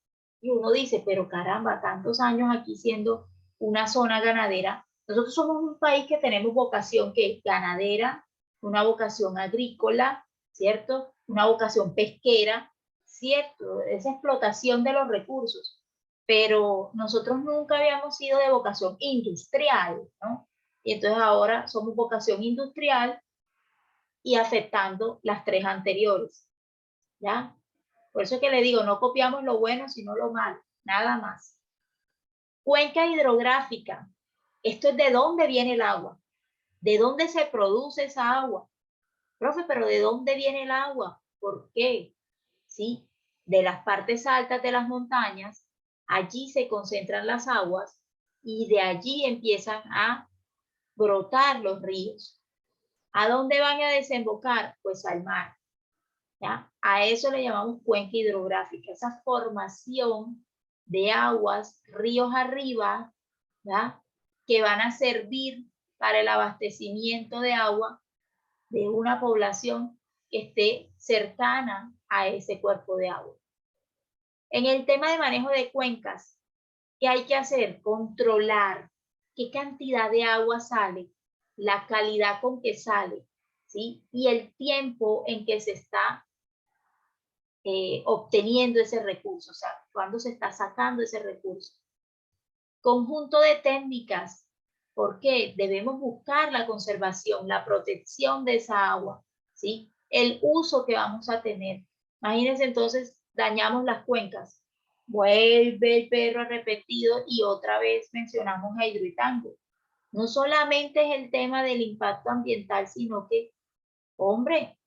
dice, pero caramba, tantos años aquí siendo una zona ganadera. Nosotros somos un país que tenemos vocación que es ganadera, una vocación agrícola, ¿cierto? Una vocación pesquera, ¿cierto? Esa explotación de los recursos. Pero nosotros nunca habíamos sido de vocación industrial, ¿no? Y entonces ahora somos vocación industrial y afectando las tres anteriores, ¿ya? Por eso que le digo, no copiamos lo bueno, sino lo malo, nada más. Cuenca hidrográfica. Esto es de dónde viene el agua, de dónde se produce esa agua. Profe, pero ¿de dónde viene el agua? ¿Por qué? ¿Sí? De las partes altas de las montañas, allí se concentran las aguas y de allí empiezan a brotar los ríos. ¿A dónde van a desembocar? Pues al mar. ¿Ya? A eso le llamamos cuenca hidrográfica, esa formación de aguas ríos arriba, ¿ya? Que van a servir para el abastecimiento de agua de una población que esté cercana a ese cuerpo de agua. En el tema de manejo de cuencas, ¿qué hay que hacer? Controlar qué cantidad de agua sale, la calidad con que sale, ¿sí? Y el tiempo en que se está obteniendo ese recurso, o sea, cuando se está sacando ese recurso. Conjunto de técnicas, porque debemos buscar la conservación, la protección de esa agua, ¿sí? El uso que vamos a tener. Imagínense entonces, dañamos las cuencas, vuelve el perro arrepentido y otra vez mencionamos a Hidroituango. No solamente es el tema del impacto ambiental, sino que, hombre,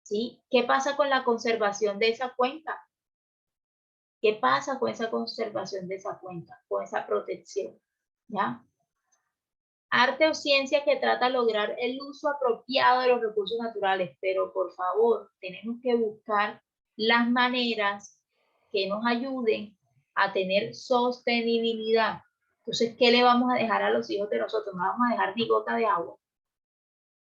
¿sí? ¿Qué pasa con la conservación de esa cuenca? ¿Qué pasa con esa conservación de esa cuenca, con esa protección? ¿Ya? Arte o ciencia que trata de lograr el uso apropiado de los recursos naturales, pero por favor, tenemos que buscar las maneras que nos ayuden a tener sostenibilidad. Entonces, ¿qué le vamos a dejar a los hijos de nosotros? No vamos a dejar ni gota de agua.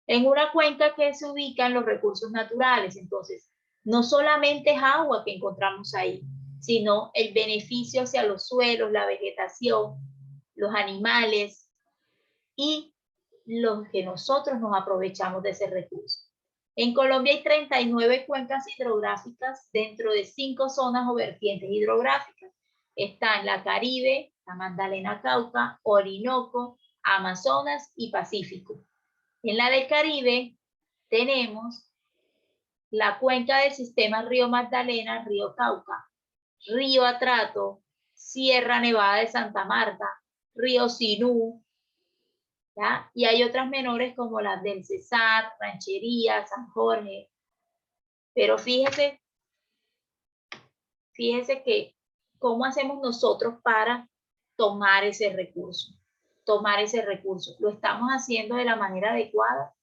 En una cuenca que se ubican los recursos naturales, entonces, no solamente es agua que encontramos ahí, sino el beneficio hacia los suelos, la vegetación, los animales y los que nosotros nos aprovechamos de ese recurso. En Colombia hay 39 cuencas hidrográficas dentro de 5 zonas o vertientes hidrográficas. Están la Caribe, la Magdalena Cauca, Orinoco, Amazonas y Pacífico. En la del Caribe tenemos la cuenca del sistema Río Magdalena, Río Cauca, Río Atrato, Sierra Nevada de Santa Marta, Río Sinú, ¿ya? Y hay otras menores como las del Cesar, Ranchería, San Jorge. Pero fíjese que cómo hacemos nosotros para tomar ese recurso. Tomar ese recurso. ¿Lo estamos haciendo de la manera adecuada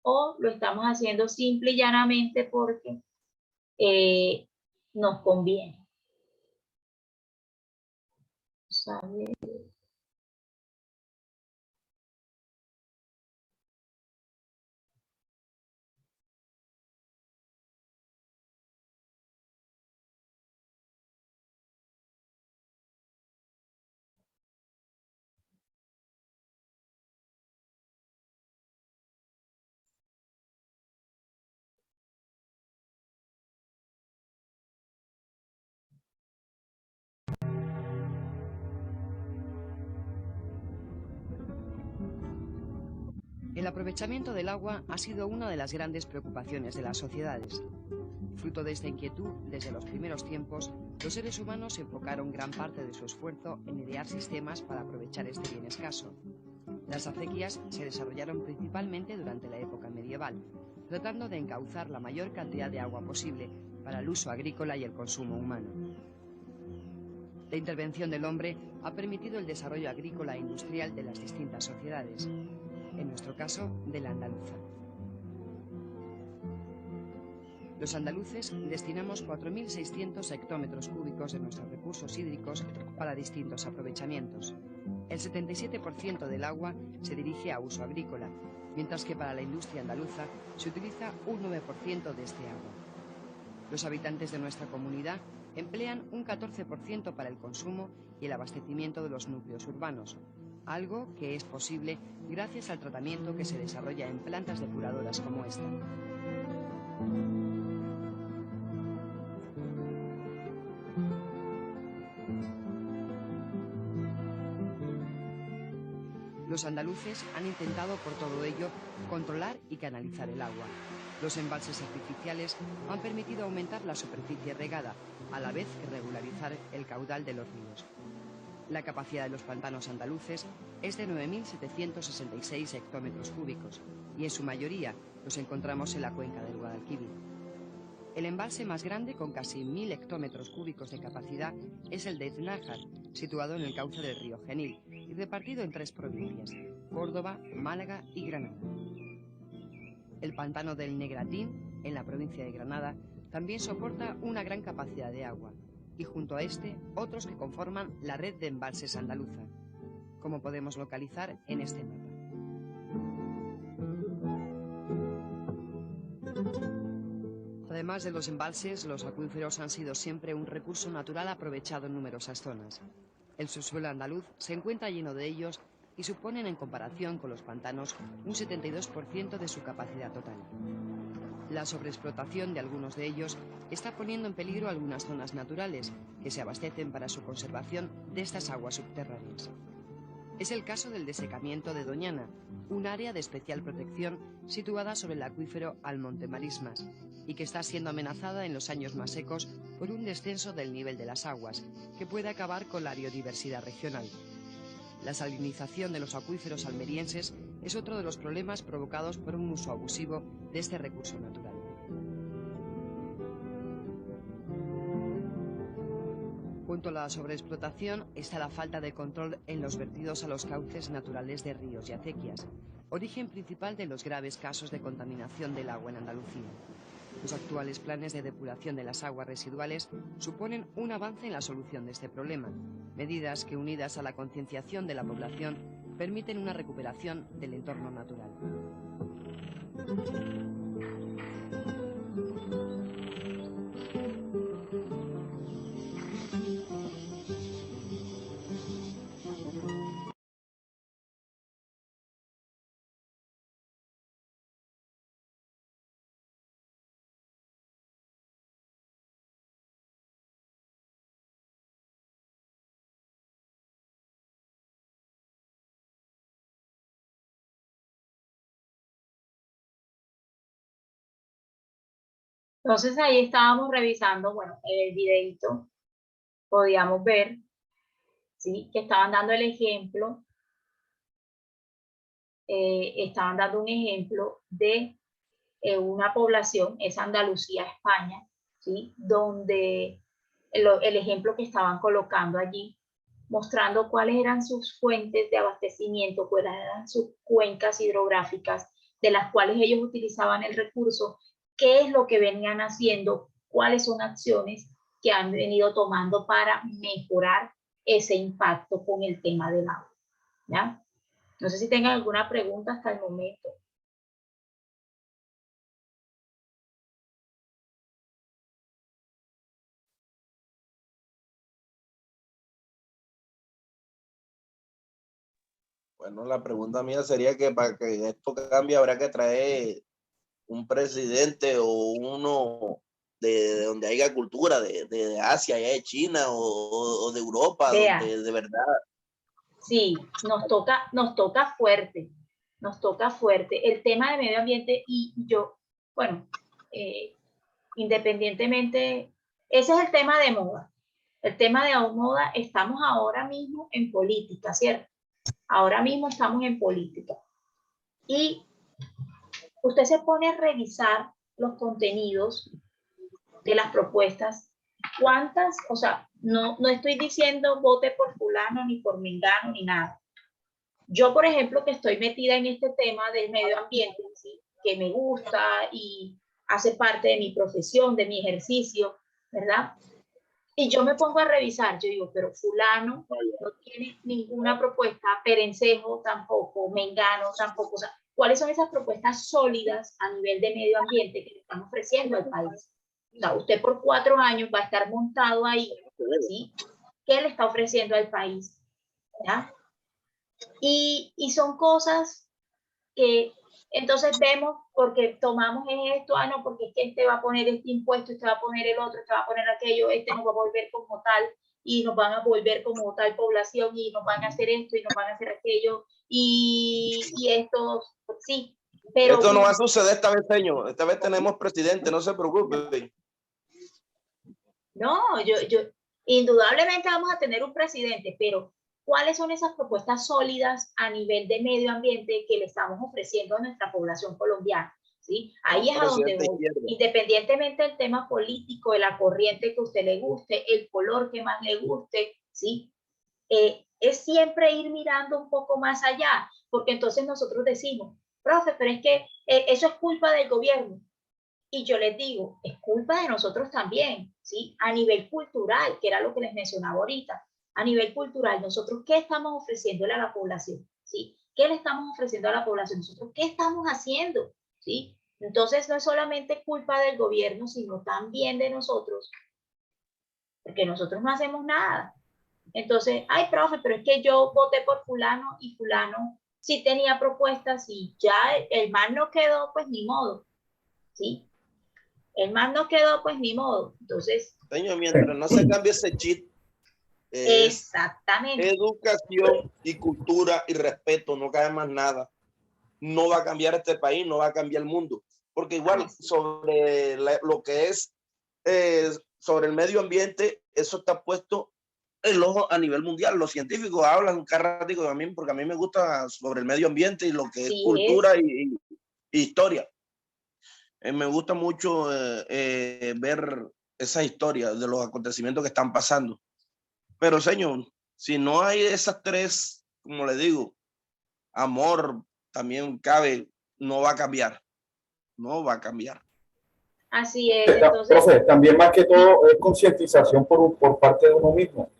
o lo estamos haciendo simple y llanamente porque nos conviene? ¿Sabe? El aprovechamiento del agua ha sido una de las grandes preocupaciones de las sociedades. Fruto de esta inquietud, desde los primeros tiempos, los seres humanos enfocaron gran parte de su esfuerzo en idear sistemas para aprovechar este bien escaso. Las acequias se desarrollaron principalmente durante la época medieval, tratando de encauzar la mayor cantidad de agua posible para el uso agrícola y el consumo humano. La intervención del hombre ha permitido el desarrollo agrícola e industrial de las distintas sociedades, en nuestro caso, de la andaluza. Los andaluces destinamos 4.600 hectómetros cúbicos de nuestros recursos hídricos para distintos aprovechamientos. El 77% del agua se dirige a uso agrícola, mientras que para la industria andaluza se utiliza un 9% de este agua. Los habitantes de nuestra comunidad emplean un 14% para el consumo y el abastecimiento de los núcleos urbanos, algo que es posible gracias al tratamiento que se desarrolla en plantas depuradoras como esta. Los andaluces han intentado por todo ello controlar y canalizar el agua. Los embalses artificiales han permitido aumentar la superficie regada, a la vez que regularizar el caudal de los ríos. La capacidad de los pantanos andaluces es de 9.766 hectómetros cúbicos y en su mayoría los encontramos en la cuenca del Guadalquivir. El embalse más grande, con casi 1.000 hectómetros cúbicos de capacidad, es el de Iznájar, situado en el cauce del río Genil y repartido en 3 provincias: Córdoba, Málaga y Granada. El pantano del Negratín, en la provincia de Granada, también soporta una gran capacidad de agua, y junto a este, otros que conforman la red de embalses andaluza, como podemos localizar en este mapa. Además de los embalses, los acuíferos han sido siempre un recurso natural aprovechado en numerosas zonas. El subsuelo andaluz se encuentra lleno de ellos y suponen, en comparación con los pantanos, un 72% de su capacidad total. La sobreexplotación de algunos de ellos está poniendo en peligro algunas zonas naturales que se abastecen para su conservación de estas aguas subterráneas. Es el caso del desecamiento de Doñana, un área de especial protección situada sobre el acuífero Almonte Marismas y que está siendo amenazada en los años más secos por un descenso del nivel de las aguas que puede acabar con la biodiversidad regional. La salinización de los acuíferos almerienses es otro de los problemas provocados por un uso abusivo de este recurso natural. Junto a la sobreexplotación está la falta de control en los vertidos a los cauces naturales de ríos y acequias, origen principal de los graves casos de contaminación del agua en Andalucía. Los actuales planes de depuración de las aguas residuales suponen un avance en la solución de este problema, medidas que, unidas a la concienciación de la población, permiten una recuperación del entorno natural. Entonces ahí estábamos revisando, bueno, en el videito podíamos ver, ¿sí?, que estaban dando el ejemplo, estaban dando un ejemplo de una población, es Andalucía, España, ¿sí?, donde el ejemplo que estaban colocando allí, mostrando cuáles eran sus fuentes de abastecimiento, cuáles eran sus cuencas hidrográficas, de las cuales ellos utilizaban el recurso, qué es lo que venían haciendo, cuáles son acciones que han venido tomando para mejorar ese impacto con el tema del agua, ¿ya? No sé si tengan alguna pregunta hasta el momento. Bueno, la pregunta mía sería que para que esto cambie habrá que traer un presidente o uno de donde haya cultura, de Asia, ya de China o de Europa, Vea, donde de verdad. sí, nos toca fuerte, nos toca fuerte. El tema de medio ambiente y yo, bueno, independientemente, ese es el tema de moda. El tema de moda, estamos ahora mismo en política, ¿cierto? Ahora mismo estamos en política. Y usted se pone a revisar los contenidos de las propuestas. ¿Cuántas? O sea, no estoy diciendo vote por fulano, ni por mengano, ni nada. Yo, por ejemplo, que estoy metida en este tema del medio ambiente, ¿sí?, que me gusta y hace parte de mi profesión, de mi ejercicio, ¿verdad? Y yo me pongo a revisar, yo digo, pero fulano no tiene ninguna propuesta, Perencejo tampoco, Mengano tampoco, o sea, ¿cuáles son esas propuestas sólidas a nivel de medio ambiente que le están ofreciendo al país? O sea, usted por 4 años va a estar montado ahí, ¿sí? ¿Qué le está ofreciendo al país? ¿Ya? Y son cosas que entonces vemos porque tomamos esto, no, porque es que este va a poner este impuesto, este va a poner el otro, este va a poner aquello, este nos va a volver como tal y nos van a volver como tal población y nos van a hacer esto y nos van a hacer aquello y esto, sí. Pero esto no va a suceder esta vez, señor. Esta vez tenemos presidente, no se preocupe. No, indudablemente vamos a tener un presidente, pero ¿cuáles son esas propuestas sólidas a nivel de medio ambiente que le estamos ofreciendo a nuestra población colombiana? ¿Sí? Ahí es a donde voy. Independientemente del tema político, de la corriente que a usted le guste, el color que más le guste, ¿sí? Es siempre ir mirando un poco más allá, porque entonces nosotros decimos, profe, pero es que eso es culpa del gobierno. Y yo les digo, es culpa de nosotros también, ¿sí? A nivel cultural, que era lo que les mencionaba ahorita, a nivel cultural, nosotros, ¿qué estamos ofreciéndole a la población? ¿Sí? ¿Qué le estamos ofreciendo a la población? Nosotros, ¿qué estamos haciendo? ¿Sí? Entonces, no es solamente culpa del gobierno, sino también de nosotros, porque nosotros no hacemos nada. Entonces, ay, profe, pero es que yo voté por fulano y fulano sí tenía propuestas y ya el mal no quedó, pues ni modo, ¿sí? El man no quedó, pues ni modo. Entonces, señor, mientras no se cambie ese chip, exactamente. Educación y cultura y respeto, no cae más nada. No va a cambiar este país, no va a cambiar el mundo. Porque igual sobre lo que es sobre el medio ambiente, eso está puesto el ojo a nivel mundial. Los científicos hablan cada rato también, porque a mí me gusta sobre el medio ambiente y lo que es cultura y historia. Me gusta mucho ver esas historias de los acontecimientos que están pasando. Pero, señor, si no hay esas tres, como le digo, amor también cabe, no va a cambiar. No va a cambiar. Así es. Entonces, profe, también más que todo es concientización por parte de uno mismo.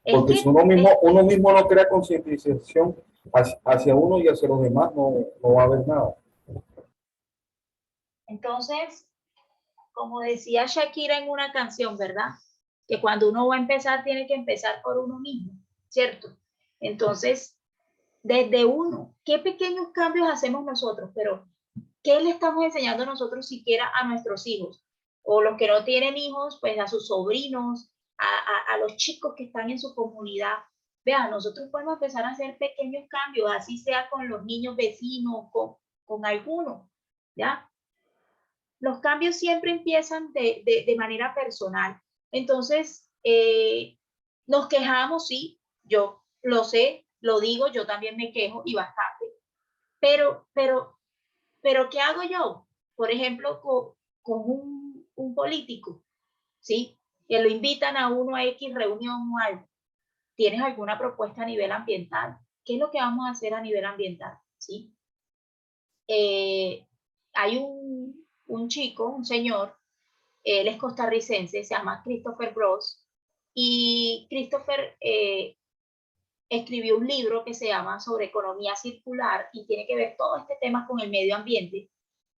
Porque si uno mismo no crea concientización hacia uno y hacia los demás, no va a haber nada. Entonces, como decía Shakira en una canción, ¿verdad? Que cuando uno va a empezar, tiene que empezar por uno mismo, ¿cierto? Entonces, desde uno, ¿qué pequeños cambios hacemos nosotros? Pero, ¿qué le estamos enseñando nosotros siquiera a nuestros hijos? O los que no tienen hijos, pues a sus sobrinos, a los chicos que están en su comunidad. Vean, nosotros podemos empezar a hacer pequeños cambios, así sea con los niños vecinos, con algunos, ¿ya? Los cambios siempre empiezan de manera personal. Entonces, nos quejamos, sí, yo lo sé, lo digo, yo también me quejo y bastante. Pero, ¿qué hago yo? Por ejemplo, con un político, ¿sí? Que lo invitan a uno a X reunión o algo. ¿Tienes alguna propuesta a nivel ambiental? ¿Qué es lo que vamos a hacer a nivel ambiental? ¿Sí? Hay un chico, un señor, él es costarricense, se llama Christopher Bros, y Christopher escribió un libro que se llama sobre economía circular y tiene que ver todo este tema con el medio ambiente,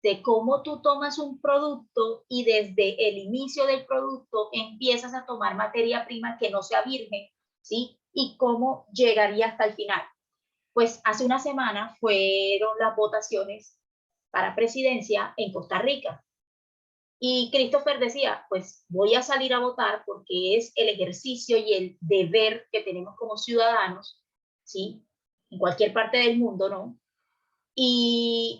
de cómo tú tomas un producto y desde el inicio del producto empiezas a tomar materia prima que no sea virgen, ¿sí? Y cómo llegaría hasta el final. Pues hace una semana fueron las votaciones para presidencia en Costa Rica. Y Christopher decía, pues voy a salir a votar porque es el ejercicio y el deber que tenemos como ciudadanos, ¿sí? En cualquier parte del mundo, ¿no?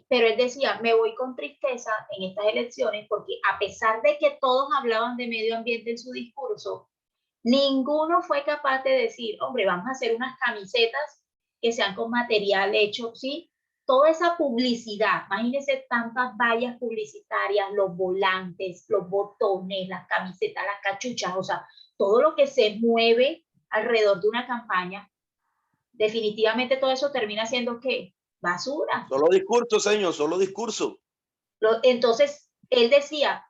Pero él decía, me voy con tristeza en estas elecciones porque a pesar de que todos hablaban de medio ambiente en su discurso, ninguno fue capaz de decir, hombre, vamos a hacer unas camisetas que sean con material hecho, ¿sí? Toda esa publicidad, imagínense tantas vallas publicitarias, los volantes, los botones, las camisetas, las cachuchas, o sea, todo lo que se mueve alrededor de una campaña, definitivamente todo eso termina siendo ¿qué? Basura. Solo discurso, señor, solo discurso. Entonces, él decía,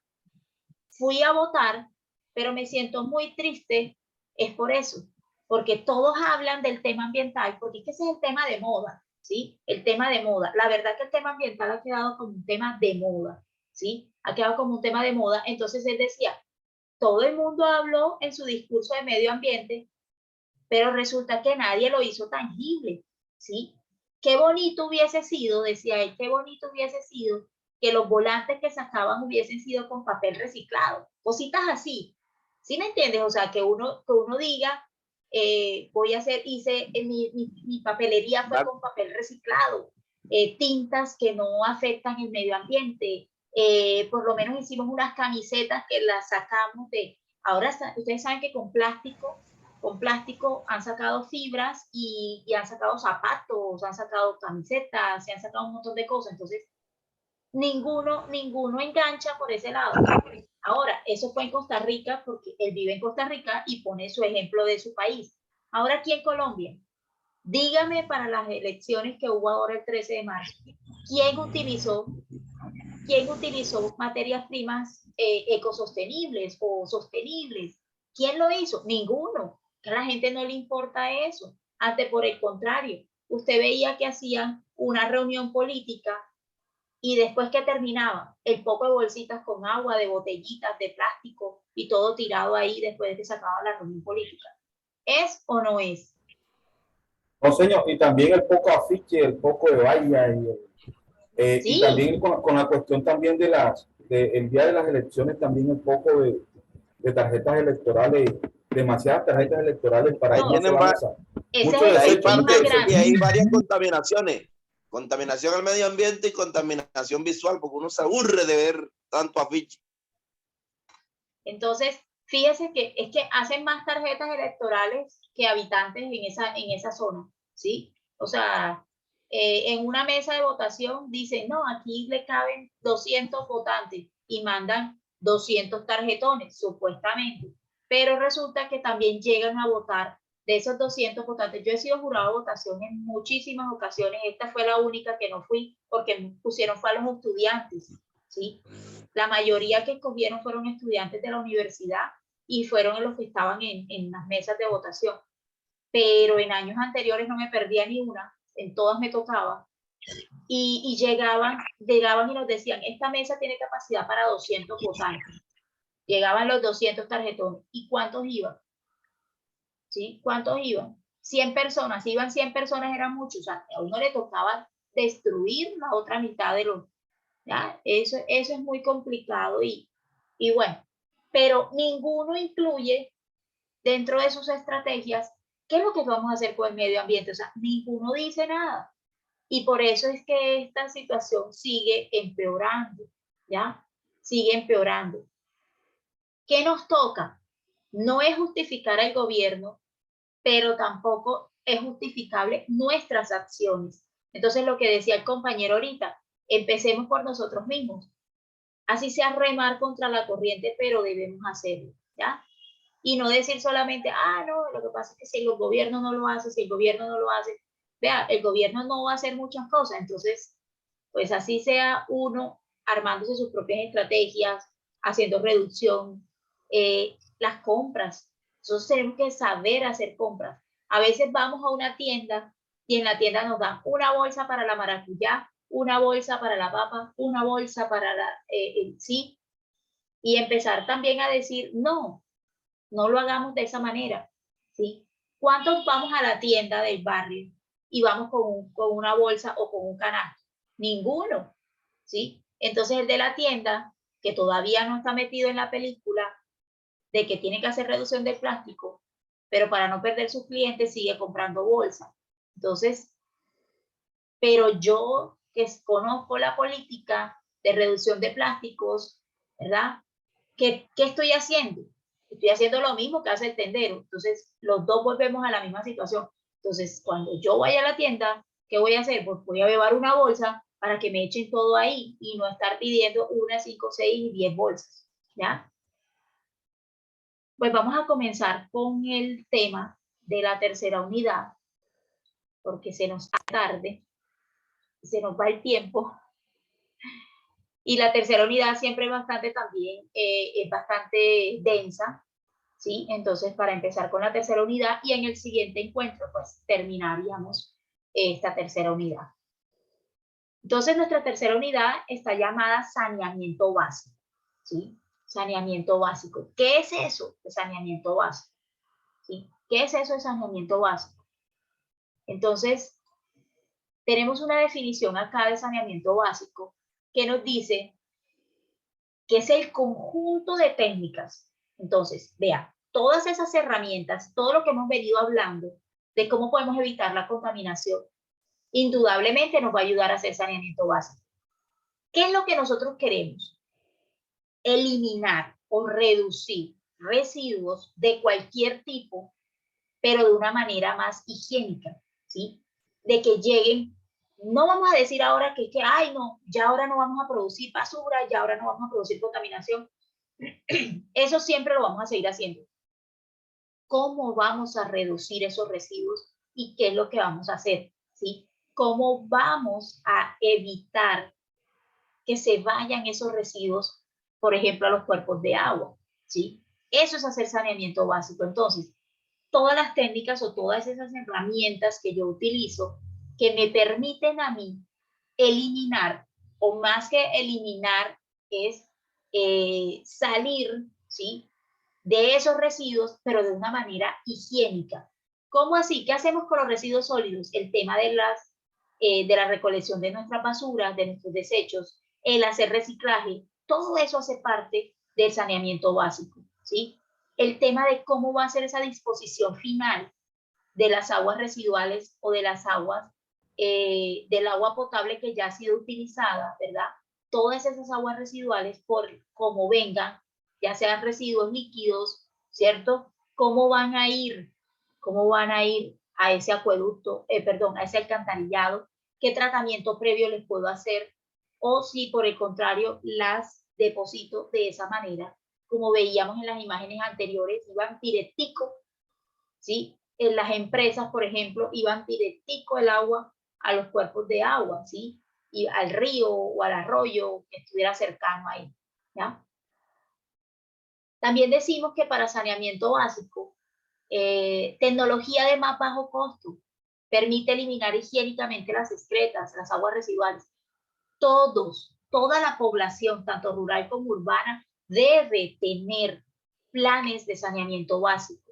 fui a votar, pero me siento muy triste, es por eso, porque todos hablan del tema ambiental, porque es que ese es el tema de moda, ¿sí? El tema de moda. La verdad que el tema ambiental ha quedado como un tema de moda, ¿sí? Ha quedado como un tema de moda. Entonces él decía, todo el mundo habló en su discurso de medio ambiente, pero resulta que nadie lo hizo tangible, ¿sí? Qué bonito hubiese sido, decía él, qué bonito hubiese sido que los volantes que sacaban hubiesen sido con papel reciclado, cositas así, ¿sí me entiendes? O sea, que uno diga, voy a hacer, hice, mi papelería fue con papel reciclado, tintas que no afectan el medio ambiente, por lo menos hicimos unas camisetas que las sacamos de, ahora ustedes saben que con plástico han sacado fibras y han sacado zapatos, han sacado camisetas, se han sacado un montón de cosas. Entonces, ninguno engancha por ese lado. Ahora, eso fue en Costa Rica porque él vive en Costa Rica y pone su ejemplo de su país. Ahora aquí en Colombia, dígame para las elecciones que hubo ahora el 13 de marzo, ¿quién utilizó materias primas ecosostenibles o sostenibles? ¿Quién lo hizo? Ninguno. A la gente no le importa eso. Antes, por el contrario, usted veía que hacían una reunión política y después que terminaba, el poco de bolsitas con agua, de botellitas, de plástico y todo tirado ahí después de que se acababa la reunión política. ¿Es o no es? No, señor, y también el poco afiche, el poco de valla, Sí. y también con la cuestión también el día de las elecciones, también un poco de tarjetas electorales, demasiadas tarjetas electorales para Ahí una tienen sola mesa. Ese Mucho es el hay desecho, más mucho parte, y grande. hay varias contaminaciones. Contaminación al medio ambiente y contaminación visual, porque uno se aburre de ver tanto afiche. Entonces, fíjese que es que hacen más tarjetas electorales que habitantes en esa zona, ¿sí? O sea, en una mesa de votación dicen, no, aquí le caben 200 votantes y mandan 200 tarjetones, supuestamente. Pero resulta que también llegan a votar de esos 200 votantes. Yo he sido jurado de votación en muchísimas ocasiones. Esta fue la única que no fui porque pusieron fue a los estudiantes, ¿sí? La mayoría que escogieron fueron estudiantes de la universidad y fueron los que estaban en las mesas de votación. Pero en años anteriores no me perdía ni una, en todas me tocaba. Y llegaban y nos decían, esta mesa tiene capacidad para 200 votantes. Llegaban los 200 tarjetones. ¿Y cuántos iban? ¿Sí? ¿Cuántos iban? 100 personas. Si iban 100 personas eran muchos. O sea, a uno le tocaba destruir la otra mitad de los... ¿ya? Eso es muy complicado y bueno, pero ninguno incluye dentro de sus estrategias qué es lo que vamos a hacer con el medio ambiente. O sea, ninguno dice nada. Y por eso es que esta situación sigue empeorando, ¿ya? Sigue empeorando. ¿Qué nos toca? No es justificar al gobierno, pero tampoco es justificable nuestras acciones. Entonces, lo que decía el compañero ahorita, empecemos por nosotros mismos. Así sea remar contra la corriente, pero debemos hacerlo, ¿ya? Y no decir solamente, ah, no, lo que pasa es que si el gobierno no lo hace, si el gobierno no lo hace, vea, el gobierno no va a hacer muchas cosas, entonces, pues así sea uno armándose sus propias estrategias, haciendo reducción, las compras, nosotros tenemos que saber hacer compras. A veces vamos a una tienda y en la tienda nos dan una bolsa para la maracuyá, una bolsa para la papa, una bolsa para sí, y empezar también a decir, no, no lo hagamos de esa manera, ¿sí? ¿Cuántos vamos a la tienda del barrio y vamos con una bolsa o con un canasto? Ninguno, ¿sí? Entonces el de la tienda, que todavía no está metido en la película de que tiene que hacer reducción de plástico, pero para no perder sus clientes sigue comprando bolsa. Entonces, pero yo que conozco la política de reducción de plásticos, ¿verdad? ¿Qué estoy haciendo? Estoy haciendo lo mismo que hace el tendero. Entonces, los dos volvemos a la misma situación. Entonces, cuando yo vaya a la tienda, ¿qué voy a hacer? Pues voy a llevar una bolsa para que me echen todo ahí y no estar pidiendo 1, 5, 6 y 10 bolsas, ¿ya? Pues vamos a comenzar con el tema de la tercera unidad, porque se nos va tarde, se nos va el tiempo. Y la tercera unidad siempre es bastante también, es bastante densa, ¿sí? Entonces, para empezar con la tercera unidad y en el siguiente encuentro, pues terminaríamos esta tercera unidad. Entonces, nuestra tercera unidad está llamada saneamiento básico, ¿sí? Saneamiento básico. ¿Qué es eso de saneamiento básico? ¿Sí? ¿Qué es eso de saneamiento básico? Entonces, tenemos una definición acá de saneamiento básico que nos dice que es el conjunto de técnicas. Entonces, vea, todas esas herramientas, todo lo que hemos venido hablando de cómo podemos evitar la contaminación, indudablemente nos va a ayudar a hacer saneamiento básico. ¿Qué es lo que nosotros queremos? Eliminar o reducir residuos de cualquier tipo, pero de una manera más higiénica, ¿sí? De que lleguen, no vamos a decir ahora que ay, no, ya ahora no vamos a producir basura, ya ahora no vamos a producir contaminación. Eso siempre lo vamos a seguir haciendo. ¿Cómo vamos a reducir esos residuos y qué es lo que vamos a hacer? ¿Sí? ¿Cómo vamos a evitar que se vayan esos residuos, por ejemplo, a los cuerpos de agua? ¿Sí? Eso es hacer saneamiento básico. Entonces, todas las técnicas o todas esas herramientas que yo utilizo que me permiten a mí eliminar, o más que eliminar, es salir, ¿sí? De esos residuos, pero de una manera higiénica. ¿Cómo así? ¿Qué hacemos con los residuos sólidos? El tema de la recolección de nuestras basuras, de nuestros desechos, el hacer reciclaje, todo eso hace parte del saneamiento básico, ¿sí? El tema de cómo va a ser esa disposición final de las aguas residuales o de las aguas, del agua potable que ya ha sido utilizada, ¿verdad? Todas esas aguas residuales, por como vengan, ya sean residuos líquidos, ¿cierto? ¿Cómo van a ir? ¿Cómo van a ir a ese acueducto, perdón, a ese alcantarillado? ¿Qué tratamiento previo les puedo hacer? O si por el contrario las deposito de esa manera, como veíamos en las imágenes anteriores, iban directico, ¿sí? En las empresas, por ejemplo, iban directico el agua a los cuerpos de agua, ¿sí? Y al río o al arroyo que estuviera cercano ahí, ¿ya? También decimos que para saneamiento básico, tecnología de más bajo costo permite eliminar higiénicamente las excretas, las aguas residuales. Toda la población, tanto rural como urbana, debe tener planes de saneamiento básico,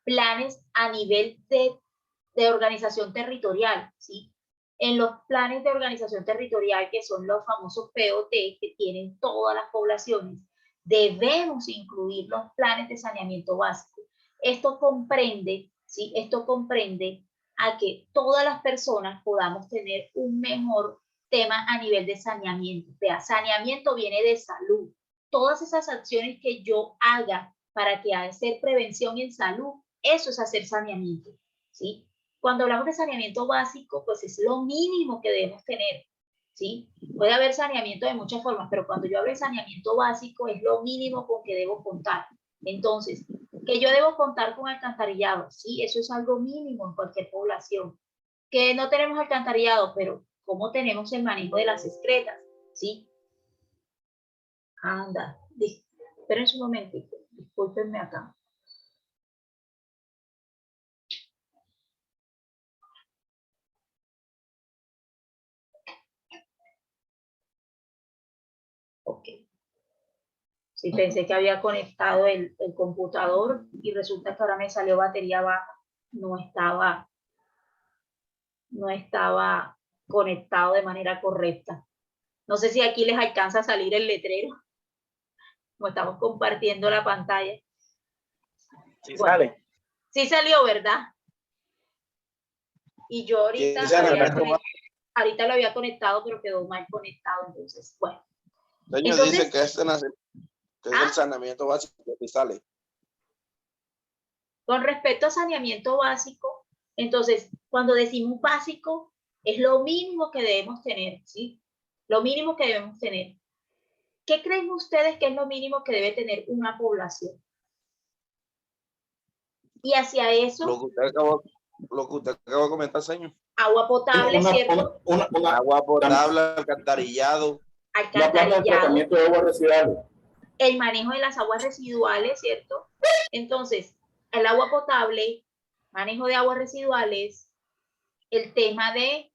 planes a nivel de organización territorial, ¿sí? En los planes de organización territorial, que son los famosos POT, que tienen todas las poblaciones, debemos incluir los planes de saneamiento básico. Esto comprende, ¿sí? Esto comprende a que todas las personas podamos tener un mejor tema a nivel de saneamiento. Vea, saneamiento viene de salud. Todas esas acciones que yo haga para que hacer prevención en salud, eso es hacer saneamiento, ¿sí? Cuando hablamos de saneamiento básico, pues es lo mínimo que debemos tener, ¿sí? Puede haber saneamiento de muchas formas, pero cuando yo hablo de saneamiento básico, es lo mínimo con que debo contar. Entonces, que yo debo contar con alcantarillado, sí, eso es algo mínimo en cualquier población. Que no tenemos alcantarillado, pero ¿cómo tenemos el manejo de las excretas? ¿Sí? Anda, espérense un momentito, discúlpenme acá. Ok. Sí, pensé que había conectado el computador y resulta que ahora me salió batería baja. No estaba conectado de manera correcta. No sé si aquí les alcanza a salir el letrero, como estamos compartiendo la pantalla. Sí, bueno, sale. Sí salió, ¿verdad? Y yo ahorita lo había conectado, pero quedó mal conectado, entonces, bueno. Entonces, dice que es el saneamiento básico que sale. Con respecto a saneamiento básico, entonces, cuando decimos básico, es lo mínimo que debemos tener, ¿sí? Lo mínimo que debemos tener. ¿Qué creen ustedes que es lo mínimo que debe tener una población? Y hacia eso... Lo que usted acaba de comentar, señor. Agua potable, ¿cierto? Agua potable, alcantarillado. La planta de tratamiento de aguas residuales. El manejo de las aguas residuales, ¿cierto? Entonces, el agua potable, manejo de aguas residuales, el tema de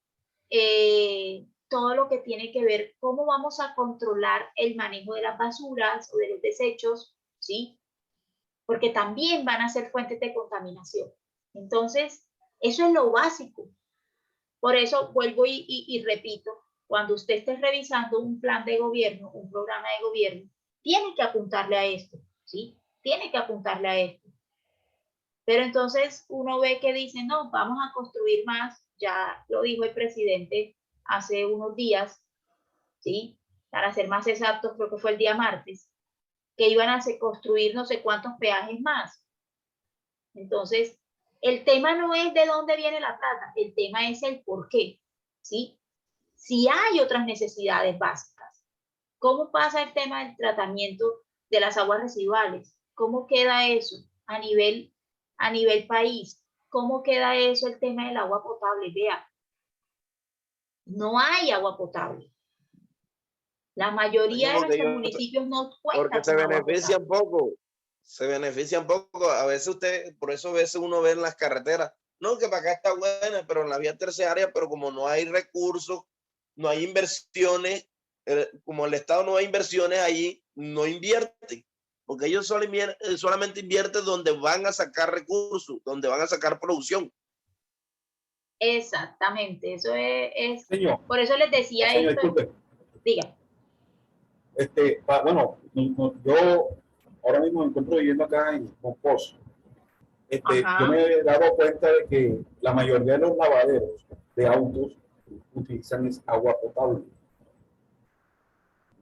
todo lo que tiene que ver cómo vamos a controlar el manejo de las basuras o de los desechos, ¿sí? Porque también van a ser fuentes de contaminación. Entonces, eso es lo básico. Por eso vuelvo y repito, cuando usted esté revisando un plan de gobierno, un programa de gobierno, tiene que apuntarle a esto, ¿sí? Tiene que apuntarle a esto. Pero entonces uno ve que dice, no, vamos a construir más, ya lo dijo el presidente hace unos días, ¿sí? Para ser más exactos, creo que fue el día martes, que iban a construir no sé cuántos peajes más. Entonces, el tema no es de dónde viene la plata, el tema es el por qué, ¿sí? Si hay otras necesidades básicas, ¿cómo pasa el tema del tratamiento de las aguas residuales? ¿Cómo queda eso a nivel país? ¿Cómo queda eso el tema del agua potable? Vea, no hay agua potable. La mayoría de nuestros municipios no cuentan porque se benefician poco. Se benefician poco. A veces por eso a veces uno ve en las carreteras, no, que para acá está buena, pero en la vía terciaria, pero como no hay recursos, no hay inversiones, como el Estado no hay inversiones allí, no invierte, porque ellos solamente invierten donde van a sacar recursos, donde van a sacar producción. Exactamente, eso es Señor, por eso les decía señor, esto. disculpe. Diga. Bueno, yo ahora mismo me encuentro viviendo acá en Monposo. Yo me he dado cuenta de que la mayoría de los lavaderos de autos utilizan agua potable.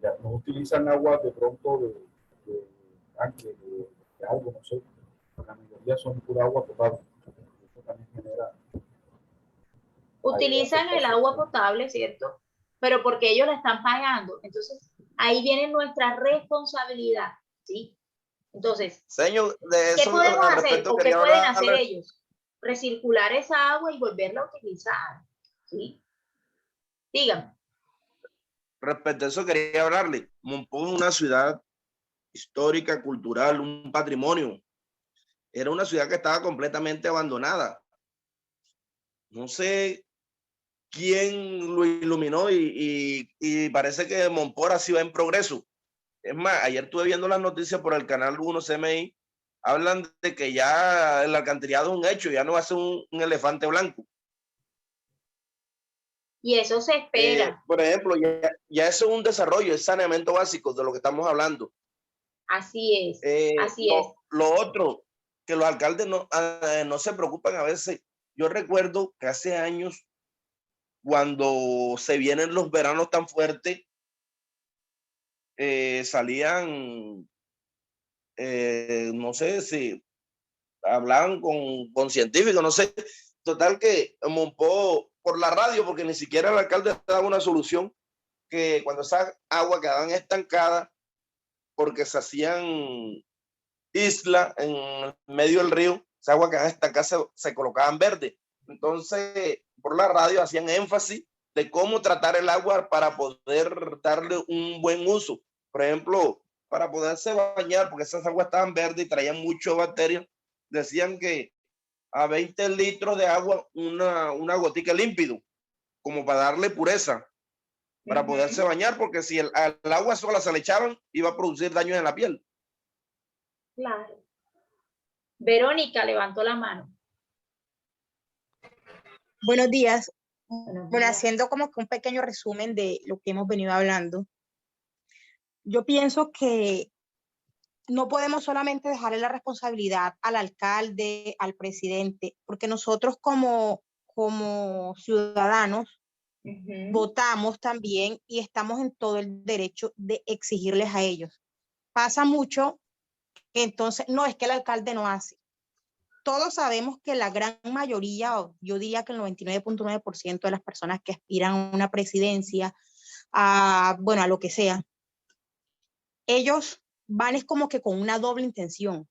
Ya, no utilizan agua de pronto de tanque, de algo, no sé. La mayoría son pura agua potable. Eso también genera. Utilizan el agua potable, ¿cierto? Pero porque ellos la están pagando. Entonces, ahí viene nuestra responsabilidad, ¿sí? Entonces, señor, de ¿qué eso podemos hacer o qué pueden hacer hablar. ellos? Recircular esa agua y volverla a utilizar, ¿sí? Díganme. Respecto a eso quería hablarle. Monpós es una ciudad histórica, cultural, un patrimonio. Era una ciudad que estaba completamente abandonada. No sé quién lo iluminó y parece que Monpós así va en progreso. Es más, ayer estuve viendo las noticias por el canal 1 CMI, hablan de que ya el alcantarillado es un hecho, ya no va a ser un elefante blanco. Y eso se espera. Por ejemplo, ya eso es un desarrollo, es saneamiento básico de lo que estamos hablando. Así es, así es. Lo otro, que los alcaldes no se preocupan a veces. Yo recuerdo que hace años, cuando se vienen los veranos tan fuertes, salían, no sé si hablaban con científicos, no sé. Total que Monpós, por la radio, porque ni siquiera el alcalde daba una solución, que cuando esa agua quedaban estancada, porque se hacían isla en medio del río, esa agua quedaba estancada, se colocaban verde. Entonces, por la radio hacían énfasis de cómo tratar el agua para poder darle un buen uso. Por ejemplo, para poderse bañar, porque esas aguas estaban verdes y traían muchas bacterias, decían que a 20 litros de agua una gotica límpido, como para darle pureza, para poderse bañar, porque si al agua sola se le echaban, iba a producir daños en la piel. Claro. Verónica levantó la mano. Buenos días. Bueno, haciendo como que un pequeño resumen de lo que hemos venido hablando, yo pienso que no podemos solamente dejarle la responsabilidad al alcalde, al presidente, porque nosotros como ciudadanos votamos también y estamos en todo el derecho de exigirles a ellos. Pasa mucho que entonces, no, es que el alcalde no hace. Todos sabemos que la gran mayoría, yo diría que el 99.9% de las personas que aspiran a una presidencia, a lo que sea, ellos van es como que con una doble intención,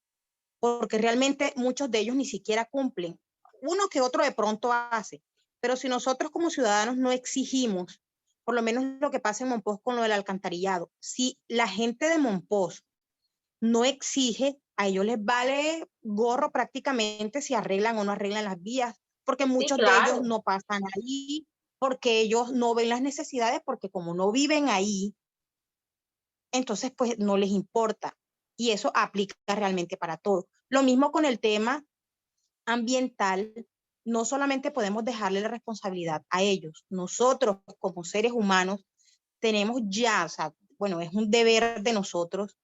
porque realmente muchos de ellos ni siquiera cumplen. Uno que otro de pronto hace, pero si nosotros como ciudadanos no exigimos por lo menos lo que pasa en Monpós con lo del alcantarillado. Si la gente de Monpós no exige, a ellos les vale gorro prácticamente si arreglan o no arreglan las vías, porque muchos de ellos no pasan ahí, porque ellos no ven las necesidades, porque como no viven ahí, entonces pues no les importa. Y eso aplica realmente para todo. Lo mismo con el tema ambiental, no solamente podemos dejarle la responsabilidad a ellos, nosotros como seres humanos tenemos ya, o sea, bueno, es un deber de nosotros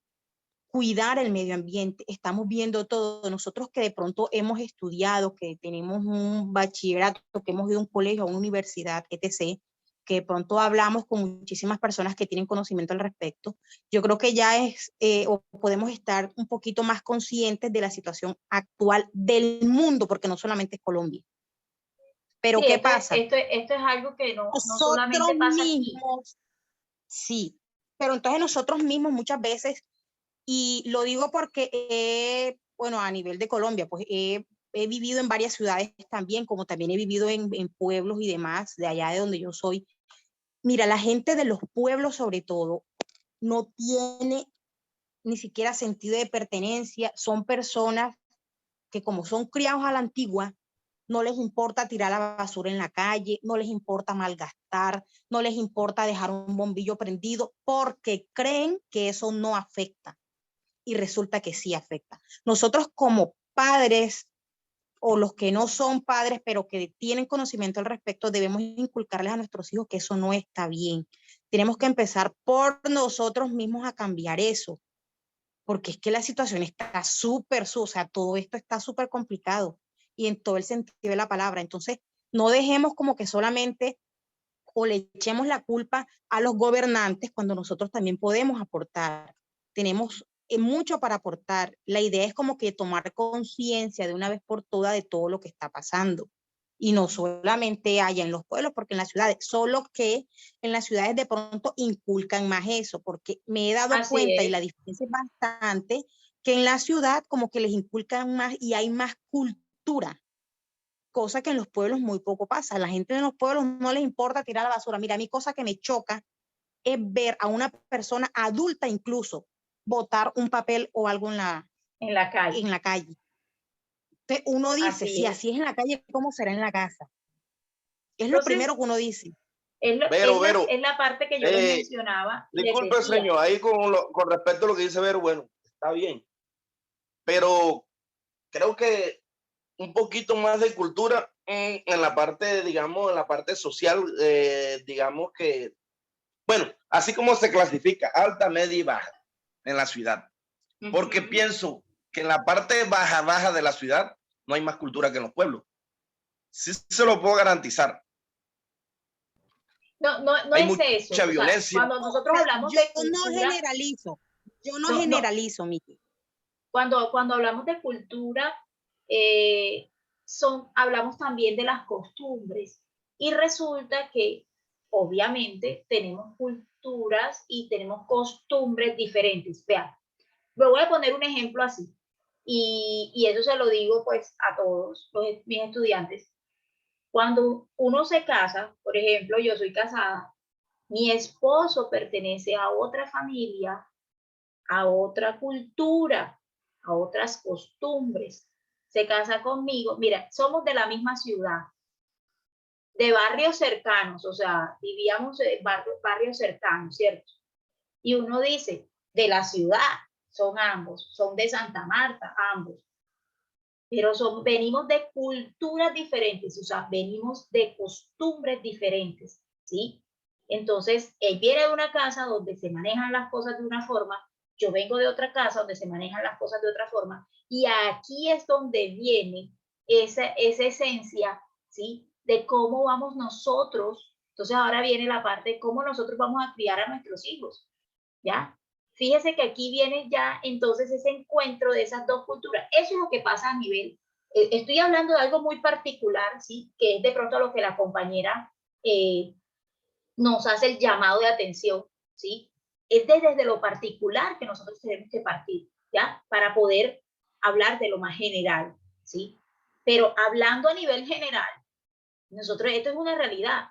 cuidar el medio ambiente. Estamos viendo todo, nosotros que de pronto hemos estudiado, que tenemos un bachillerato, que hemos ido a un colegio, a una universidad, etc., que de pronto hablamos con muchísimas personas que tienen conocimiento al respecto, yo creo que ya es, o podemos estar un poquito más conscientes de la situación actual del mundo, porque no solamente es Colombia. Pero sí, ¿qué pasa? Esto es algo que no solamente pasa mismos, aquí. Sí, pero entonces nosotros mismos muchas veces, y lo digo porque, bueno, a nivel de Colombia, pues he vivido en varias ciudades también, como también he vivido en pueblos y demás, de allá de donde yo soy. Mira, la gente de los pueblos sobre todo no tiene ni siquiera sentido de pertenencia, son personas que como son criados a la antigua, no les importa tirar la basura en la calle, no les importa malgastar, no les importa dejar un bombillo prendido porque creen que eso no afecta. Y resulta que sí afecta. Nosotros como padres o los que no son padres pero que tienen conocimiento al respecto, debemos inculcarles a nuestros hijos que eso no está bien. Tenemos que empezar por nosotros mismos a cambiar eso, porque es que la situación está súper, o sea, todo esto está súper complicado y en todo el sentido de la palabra. Entonces, no dejemos como que solamente o le echemos la culpa a los gobernantes cuando nosotros también podemos aportar. Tenemos mucho para aportar. La idea es como que tomar conciencia de una vez por todas de todo lo que está pasando. Y no solamente allá en los pueblos, porque en las ciudades, solo que en las ciudades de pronto inculcan más eso, porque me he dado cuenta y la diferencia es bastante, que en la ciudad como que les inculcan más y hay más cultura, cosa que en los pueblos muy poco pasa. A la gente de los pueblos no les importa tirar la basura. Mira, a mí cosa que me choca es ver a una persona adulta incluso botar un papel o algo en la calle. Entonces uno dice, si así es en la calle, ¿cómo será en la casa? Es lo primero que uno dice. Es la parte que yo les mencionaba. Disculpe, señor, ahí con respecto a lo que dice Vero, bueno, está bien. Pero creo que un poquito más de cultura en la parte, digamos, en la parte social, digamos que, bueno, así como se clasifica alta, media y baja en la ciudad. Porque pienso que en la parte baja de la ciudad no hay más cultura que en los pueblos. Sí se lo puedo garantizar. No hay es eso. Mucha violencia. Cuando nosotros hablamos de cultura, yo no generalizo, Miki. Cuando hablamos de cultura, hablamos también de las costumbres. Y resulta que, obviamente, tenemos culturas y tenemos costumbres diferentes. Vean, me voy a poner un ejemplo así. Y eso se lo digo pues a todos mis estudiantes. Cuando uno se casa, por ejemplo, yo soy casada, mi esposo pertenece a otra familia, a otra cultura, a otras costumbres. Se casa conmigo. Mira, somos de la misma ciudad, de barrios cercanos, o sea, vivíamos en barrios cercanos, ¿cierto? Y uno dice, de la ciudad, son ambos, son de Santa Marta, ambos. Pero venimos de culturas diferentes, o sea, venimos de costumbres diferentes, ¿sí? Entonces, él viene de una casa donde se manejan las cosas de una forma, yo vengo de otra casa donde se manejan las cosas de otra forma, y aquí es donde viene esa esencia, ¿sí? De cómo vamos nosotros. Entonces, ahora viene la parte de cómo nosotros vamos a criar a nuestros hijos, ¿ya? Fíjese que aquí viene ya entonces ese encuentro de esas dos culturas. Eso es lo que pasa a nivel, estoy hablando de algo muy particular, ¿sí? Que es de pronto a lo que la compañera nos hace el llamado de atención, ¿sí? Es desde lo particular que nosotros tenemos que partir, ¿ya? Para poder hablar de lo más general, ¿sí? Pero hablando a nivel general, nosotros, esto es una realidad.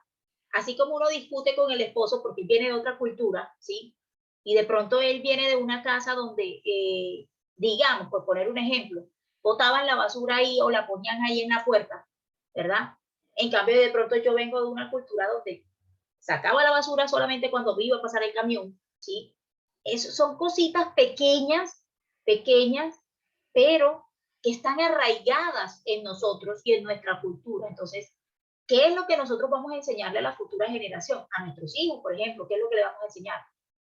así como uno discute con el esposo porque viene de otra cultura, ¿sí? Y de pronto él viene de una casa donde, digamos, por poner un ejemplo, botaban la basura ahí o la ponían ahí en la puerta, ¿verdad? En cambio, de pronto yo vengo de una cultura donde sacaba la basura solamente cuando iba a pasar el camión, ¿sí? Eso son cositas pequeñas, pequeñas, pero que están arraigadas en nosotros y en nuestra cultura. Entonces, ¿qué es lo que nosotros vamos a enseñarle a la futura generación? A nuestros hijos, por ejemplo, ¿qué es lo que le vamos a enseñar?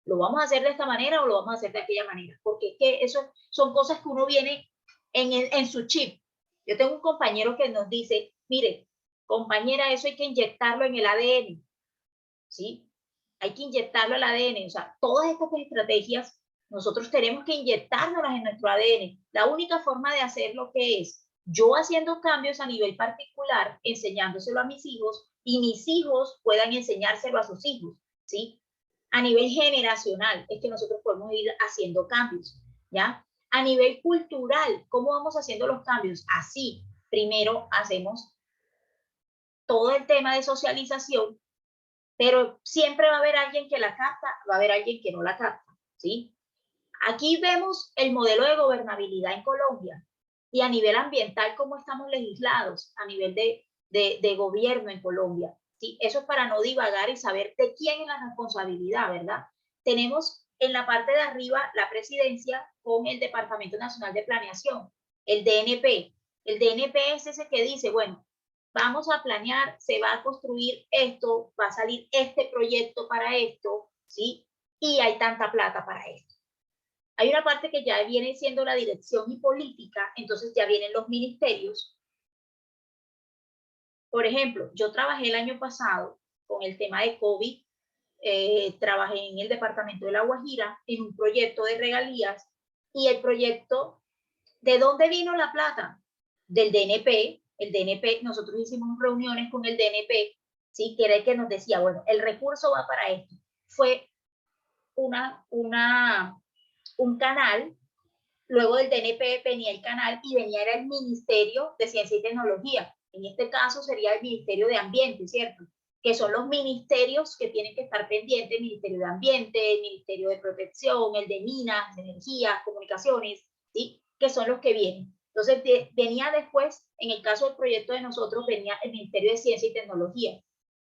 ¿Lo vamos a hacer de esta manera o lo vamos a hacer de aquella manera? Porque eso son cosas que uno viene en su chip. Yo tengo un compañero que nos dice, mire, compañera, eso hay que inyectarlo en el ADN, ¿sí? Hay que inyectarlo al ADN, o sea, todas estas estrategias nosotros tenemos que inyectárnoslas en nuestro ADN. La única forma de hacer lo que es yo haciendo cambios a nivel particular, enseñándoselo a mis hijos y mis hijos puedan enseñárselo a sus hijos, ¿sí? A nivel generacional es que nosotros podemos ir haciendo cambios, ¿ya? A nivel cultural, ¿cómo vamos haciendo los cambios? Así, primero hacemos todo el tema de socialización, pero siempre va a haber alguien que la capta, va a haber alguien que no la capta, ¿sí? Aquí vemos el modelo de gobernabilidad en Colombia y a nivel ambiental cómo estamos legislados a nivel de gobierno en Colombia, ¿sí? Eso es para no divagar y saber de quién es la responsabilidad, ¿verdad? Tenemos en la parte de arriba la presidencia con el Departamento Nacional de Planeación, el DNP. El DNP es ese que dice, bueno, vamos a planear, se va a construir esto, va a salir este proyecto para esto, ¿sí? Y hay tanta plata para esto. Hay una parte que ya viene siendo la dirección y política, entonces ya vienen los ministerios. Por ejemplo, yo trabajé el año pasado con el tema de COVID, trabajé en el departamento de La Guajira en un proyecto de regalías y el proyecto, ¿de dónde vino la plata? Del DNP. El DNP, nosotros hicimos reuniones con el DNP, ¿sí? Que era el que nos decía, bueno, el recurso va para esto. Fue un canal, luego del DNP venía el canal y venía era el Ministerio de Ciencia y Tecnología. En este caso sería el Ministerio de Ambiente, ¿cierto? Que son los ministerios que tienen que estar pendientes, el Ministerio de Ambiente, el Ministerio de Protección, el de Minas, de Energía, Comunicaciones, ¿sí? Que son los que vienen. Entonces, venía después, en el caso del proyecto de nosotros, venía el Ministerio de Ciencia y Tecnología.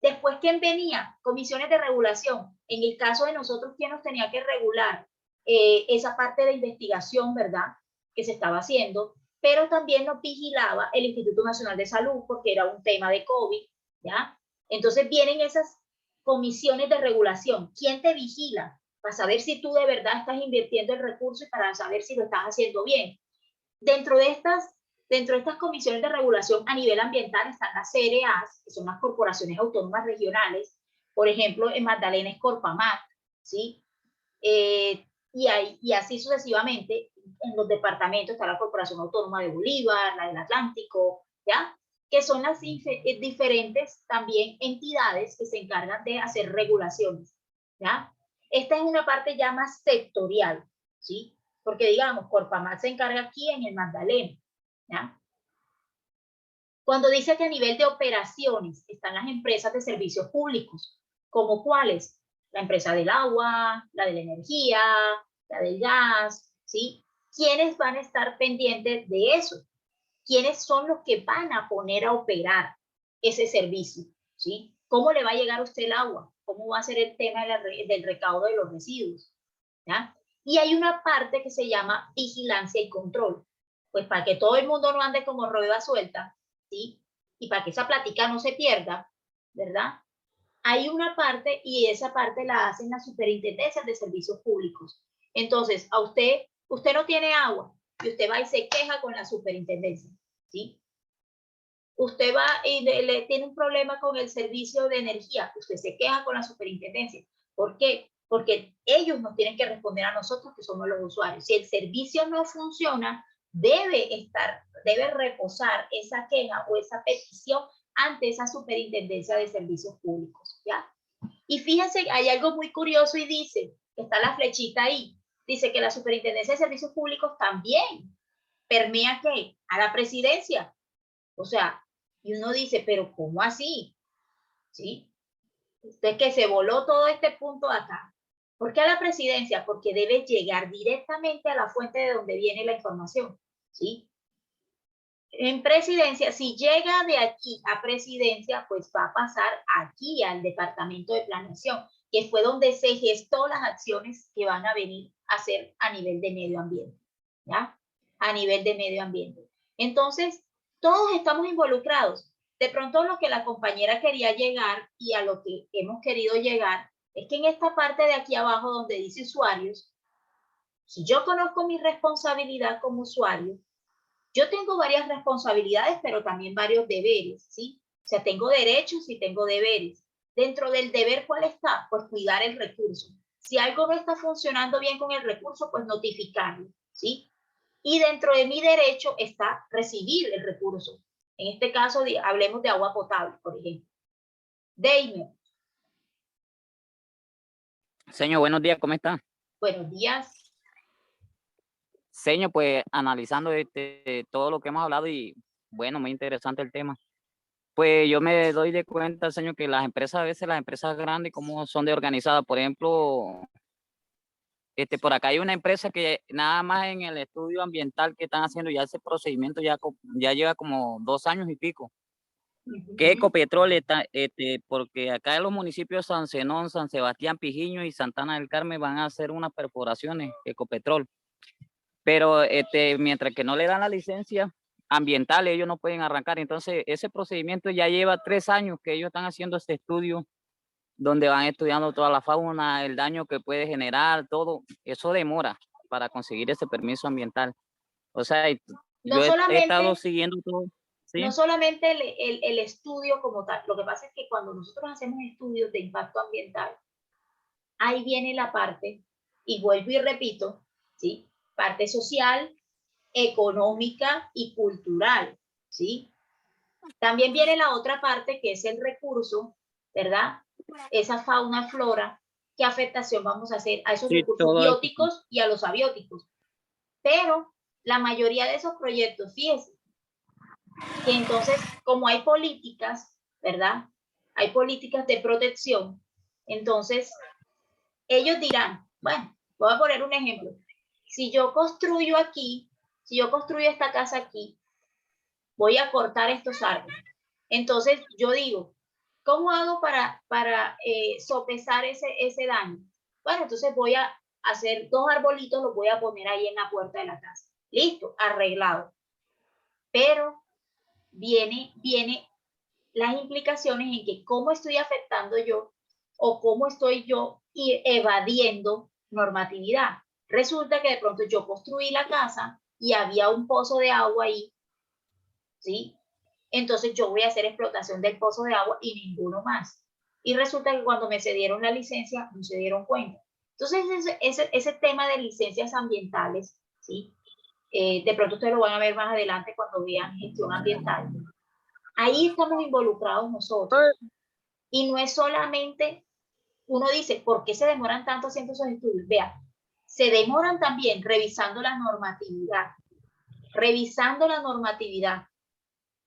Después, ¿quién venía? Comisiones de regulación. En el caso de nosotros, ¿quién nos tenía que regular? Esa parte de investigación, ¿verdad? Que se estaba haciendo, pero también nos vigilaba el Instituto Nacional de Salud, porque era un tema de COVID, ¿ya? Entonces vienen esas comisiones de regulación. ¿Quién te vigila? Para saber si tú de verdad estás invirtiendo el recurso y para saber si lo estás haciendo bien. Dentro de estas comisiones de regulación a nivel ambiental están las CRAs, que son las corporaciones autónomas regionales. Por ejemplo, en Magdalena es Corpamat, ¿sí? Y así sucesivamente. En los departamentos está la Corporación Autónoma de Bolívar, la del Atlántico, ¿ya? Que son las diferentes también entidades que se encargan de hacer regulaciones, ¿ya? Esta es una parte ya más sectorial, ¿sí? Porque digamos, Corpamat se encarga aquí en el Magdalena, ¿ya? Cuando dice que a nivel de operaciones están las empresas de servicios públicos, ¿como cuáles? La empresa del agua, la de la energía, la del gas, ¿sí? ¿Quiénes van a estar pendientes de eso? ¿Quiénes son los que van a poner a operar ese servicio? ¿Sí? ¿Cómo le va a llegar a usted el agua? ¿Cómo va a ser el tema del recaudo de los residuos? ¿Ya? Y hay una parte que se llama vigilancia y control. Pues para que todo el mundo no ande como rueda suelta, ¿sí? Y para que esa plática no se pierda, ¿verdad? Hay una parte y esa parte la hacen las superintendencias de servicios públicos. Entonces, a usted no tiene agua y usted va y se queja con la superintendencia, ¿sí? Usted va y le tiene un problema con el servicio de energía, usted se queja con la superintendencia. ¿Por qué? Porque ellos nos tienen que responder a nosotros que somos los usuarios. Si el servicio no funciona, debe reposar esa queja o esa petición ante esa superintendencia de servicios públicos, ¿ya? Y fíjense, hay algo muy curioso y dice, está la flechita ahí, dice que la superintendencia de servicios públicos también permea ¿qué? A la presidencia. O sea, y uno dice, pero ¿cómo así? ¿Sí? Entonces, que se voló todo este punto acá. ¿Por qué a la presidencia? Porque debe llegar directamente a la fuente de donde viene la información, ¿sí? En presidencia, si llega de aquí a presidencia, pues va a pasar aquí al departamento de planeación, que fue donde se gestó las acciones que van a venir a hacer a nivel de medio ambiente, ¿ya? A nivel de medio ambiente. Entonces, todos estamos involucrados. De pronto lo que la compañera quería llegar y a lo que hemos querido llegar es que en esta parte de aquí abajo donde dice usuarios, si yo conozco mi responsabilidad como usuario, yo tengo varias responsabilidades, pero también varios deberes, ¿sí? O sea, tengo derechos y tengo deberes. Dentro del deber, ¿cuál está? Pues cuidar el recurso. Si algo no está funcionando bien con el recurso, pues notificarlo, ¿sí? Y dentro de mi derecho está recibir el recurso. En este caso, hablemos de agua potable, por ejemplo. Deimer. Señor, buenos días, ¿cómo está? Buenos días. Señor, pues analizando todo lo que hemos hablado y bueno, muy interesante el tema. Pues yo me doy de cuenta, señor, que las empresas, a veces las empresas grandes, como son de organizadas, por ejemplo, por acá hay una empresa que nada más en el estudio ambiental que están haciendo ya ese procedimiento ya lleva como 2 años y pico. Que Ecopetrol está, porque acá en los municipios San Zenón, San Sebastián, Pijiño y Santana del Carmen van a hacer unas perforaciones Ecopetrol. Pero mientras que no le dan la licencia ambiental, ellos no pueden arrancar. Entonces, ese procedimiento ya lleva 3 años que ellos están haciendo este estudio, donde van estudiando toda la fauna, el daño que puede generar, todo. Eso demora para conseguir ese permiso ambiental. O sea, no yo he estado solamente, siguiendo todo. ¿Sí? no solamente el estudio como tal, lo que pasa es que cuando nosotros hacemos estudios de impacto ambiental, ahí viene la parte, y vuelvo y repito, ¿sí? Parte social, económica y cultural, ¿sí? También viene la otra parte que es el recurso, ¿verdad? Esa fauna, flora, ¿qué afectación vamos a hacer a esos Sí, recursos todo eso. bióticos y a los abióticos? Pero la mayoría de esos proyectos, fíjense, que entonces, como hay políticas, ¿verdad? Hay políticas de protección, entonces ellos dirán, bueno, voy a poner un ejemplo. Si yo construyo aquí, si yo construyo esta casa aquí, voy a cortar estos árboles. Entonces yo digo, ¿cómo hago para sopesar ese daño? Bueno, entonces voy a hacer 2 arbolitos, los voy a poner ahí en la puerta de la casa. Listo, arreglado. Pero viene las implicaciones en que cómo estoy afectando yo o cómo estoy yo evadiendo normatividad. Resulta que de pronto yo construí la casa y había un pozo de agua ahí, ¿sí? Entonces yo voy a hacer explotación del pozo de agua y ninguno más. Y resulta que cuando me cedieron la licencia no se dieron cuenta. Entonces ese tema de licencias ambientales, ¿sí? De pronto ustedes lo van a ver más adelante cuando vean gestión ambiental. Ahí estamos involucrados nosotros. Y no es solamente, uno dice, ¿por qué se demoran tanto haciendo esos estudios? Vea, se demoran también revisando la normatividad,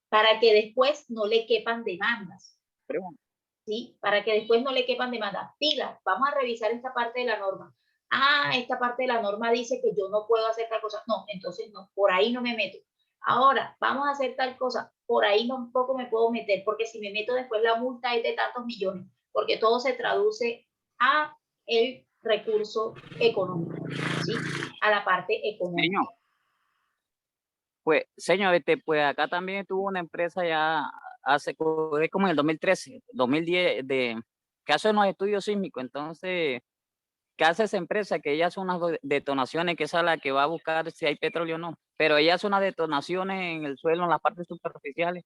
para que después no le quepan demandas. ¿Sí? Para que después no le quepan demandas. Pila, vamos a revisar esta parte de la norma. Ah, esta parte de la norma dice que yo no puedo hacer tal cosa. No, entonces no, por ahí no me meto. Ahora, vamos a hacer tal cosa, por ahí tampoco me puedo meter, porque si me meto después la multa es de tantos millones, porque todo se traduce a el recurso económico, ¿sí? A la parte económica. Señor, señor, pues acá también tuvo una empresa ya como en el 2013, 2010, que hace unos estudios sísmicos. Entonces, ¿qué hace esa empresa? Que ella hace unas detonaciones, que esa es la que va a buscar si hay petróleo o no. Pero ella hace unas detonaciones en el suelo, en las partes superficiales.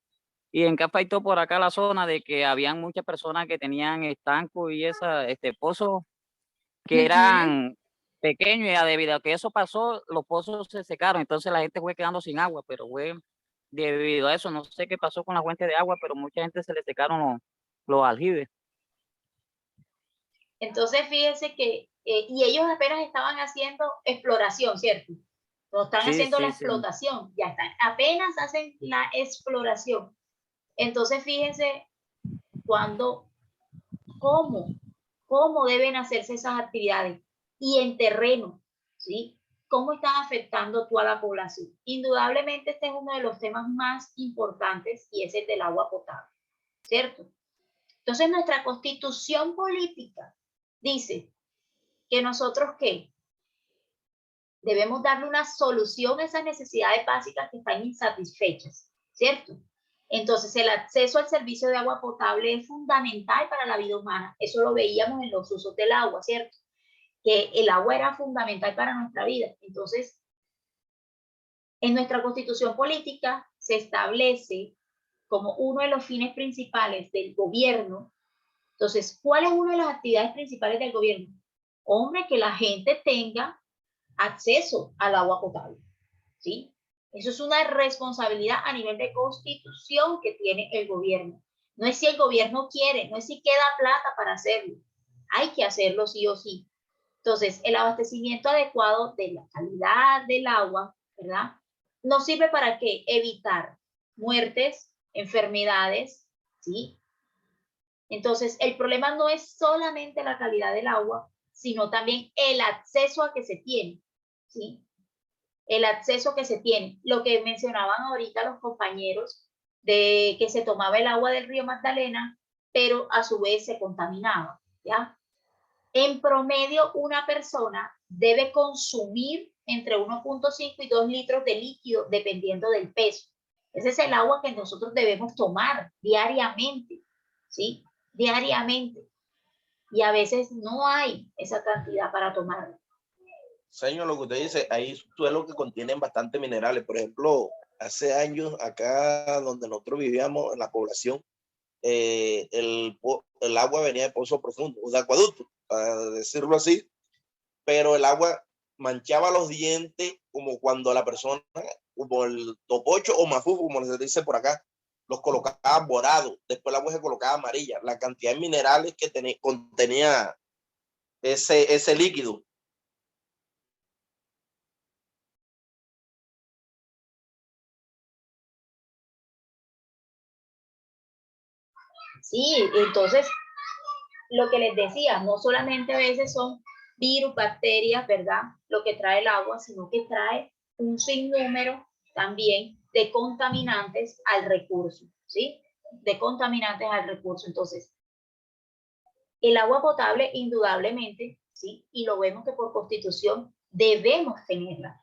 Y en qué afectó por acá la zona de que habían muchas personas que tenían estancos y pozos que eran pequeños, y debido a que eso pasó, los pozos se secaron. Entonces la gente fue quedando sin agua, pero fue debido a eso. No sé qué pasó con la fuente de agua, pero mucha gente se le secaron los aljibes. Entonces, fíjense que, y ellos apenas estaban haciendo exploración, ¿cierto? No están haciendo la explotación, ya están, apenas hacen la exploración. Entonces, fíjense, cuando cómo deben hacerse esas actividades y en terreno, ¿sí? ¿Cómo están afectando tú a la población? Indudablemente este es uno de los temas más importantes y es el del agua potable, ¿cierto? Entonces nuestra constitución política dice que nosotros, ¿qué? Debemos darle una solución a esas necesidades básicas que están insatisfechas, ¿cierto? Entonces, el acceso al servicio de agua potable es fundamental para la vida humana. Eso lo veíamos en los usos del agua, ¿cierto? Que el agua era fundamental para nuestra vida. Entonces, en nuestra constitución política se establece como uno de los fines principales del gobierno. Entonces, ¿cuál es una de las actividades principales del gobierno? Hombre, que la gente tenga acceso al agua potable, ¿sí? Eso es una responsabilidad a nivel de constitución que tiene el gobierno. No es si el gobierno quiere, no es si queda plata para hacerlo. Hay que hacerlo sí o sí. Entonces, el abastecimiento adecuado de la calidad del agua, ¿verdad? Nos sirve para ¿qué? Evitar muertes, enfermedades, ¿sí? Entonces, el problema no es solamente la calidad del agua, sino también el acceso a que se tiene, ¿sí? El acceso que se tiene. Lo que mencionaban ahorita los compañeros de que se tomaba el agua del río Magdalena, pero a su vez se contaminaba, ¿ya? En promedio, una persona debe consumir entre 1.5 y 2 litros de líquido, dependiendo del peso. Ese es el agua que nosotros debemos tomar diariamente, ¿sí? Diariamente. Y a veces no hay esa cantidad para tomar. Señor, lo que usted dice, hay suelos que contienen bastante minerales. Por ejemplo, hace años acá donde nosotros vivíamos en la población, el agua venía de pozo profundo, de acueducto, para decirlo así, pero el agua manchaba los dientes como cuando la persona, como el topocho o mafufo, como se dice por acá, los colocaba morados, después el agua se colocaba amarilla. La cantidad de minerales que contenía ese líquido. Sí, entonces, lo que les decía, no solamente a veces son virus, bacterias, ¿verdad? Lo que trae el agua, sino que trae un sinnúmero también de contaminantes al recurso, ¿sí? De contaminantes al recurso. Entonces, el agua potable, indudablemente, ¿sí? Y lo vemos que por constitución debemos tenerla.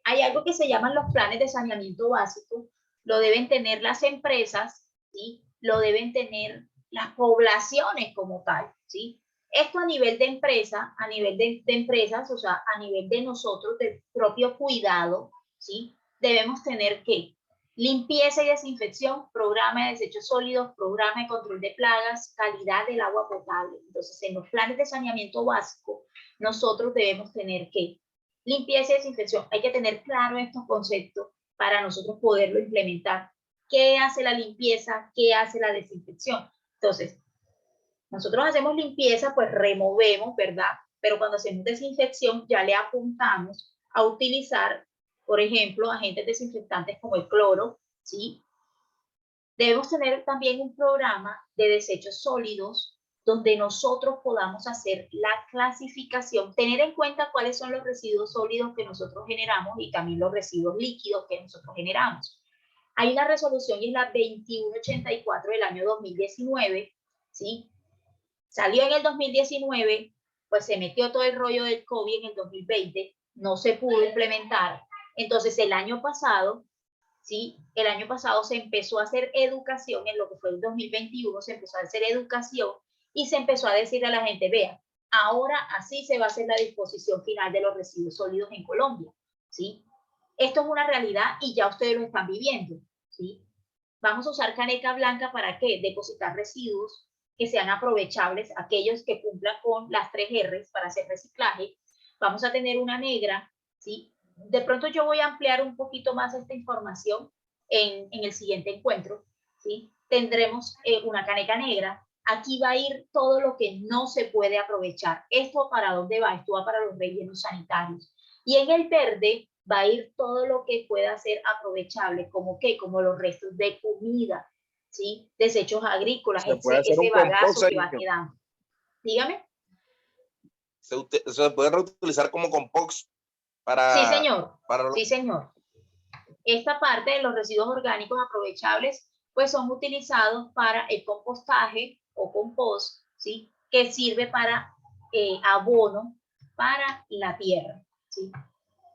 Hay algo que se llaman los planes de saneamiento básico, lo deben tener las empresas, ¿sí? Lo deben tener las poblaciones como tal, ¿sí? Esto a nivel de empresa, a nivel de empresas, o sea, a nivel de nosotros, del propio cuidado, ¿sí? Debemos tener que limpieza y desinfección, programa de desechos sólidos, programa de control de plagas, calidad del agua potable. Entonces, en los planes de saneamiento básico, nosotros debemos tener que limpieza y desinfección. Hay que tener claro estos conceptos para nosotros poderlo implementar. ¿Qué hace la limpieza? ¿Qué hace la desinfección? Entonces, nosotros hacemos limpieza, pues removemos, ¿verdad? Pero cuando hacemos desinfección ya le apuntamos a utilizar, por ejemplo, agentes desinfectantes como el cloro, ¿sí? Debemos tener también un programa de desechos sólidos donde nosotros podamos hacer la clasificación, tener en cuenta cuáles son los residuos sólidos que nosotros generamos y también los residuos líquidos que nosotros generamos. Hay una resolución y es la 2184 del año 2019, ¿sí? Salió en el 2019, pues se metió todo el rollo del COVID en el 2020, no se pudo implementar. Entonces el año pasado, ¿sí? El año pasado se empezó a hacer educación, en lo que fue el 2021 se empezó a hacer educación y se empezó a decir a la gente, vea, ahora así se va a hacer la disposición final de los residuos sólidos en Colombia, ¿sí? Esto es una realidad y ya ustedes lo están viviendo, ¿sí? Vamos a usar caneca blanca para ¿qué? Depositar residuos que sean aprovechables, aquellos que cumplan con las 3 R's para hacer reciclaje. Vamos a tener una negra, ¿sí? De pronto yo voy a ampliar un poquito más esta información en el siguiente encuentro, ¿sí? Tendremos una caneca negra. Aquí va a ir todo lo que no se puede aprovechar. ¿Esto para dónde va? Esto va para los rellenos sanitarios. Y en el verde va a ir todo lo que pueda ser aprovechable, como ¿qué? Como los restos de comida, ¿sí? Desechos agrícolas, Se puede hacer ese un bagazo compost, que va quedando. Dígame. Se puede reutilizar como compost para... Sí, señor. Para... Sí, señor. Esta parte de los residuos orgánicos aprovechables, pues son utilizados para el compostaje o compost, ¿sí? Que sirve para abono para la tierra, ¿sí?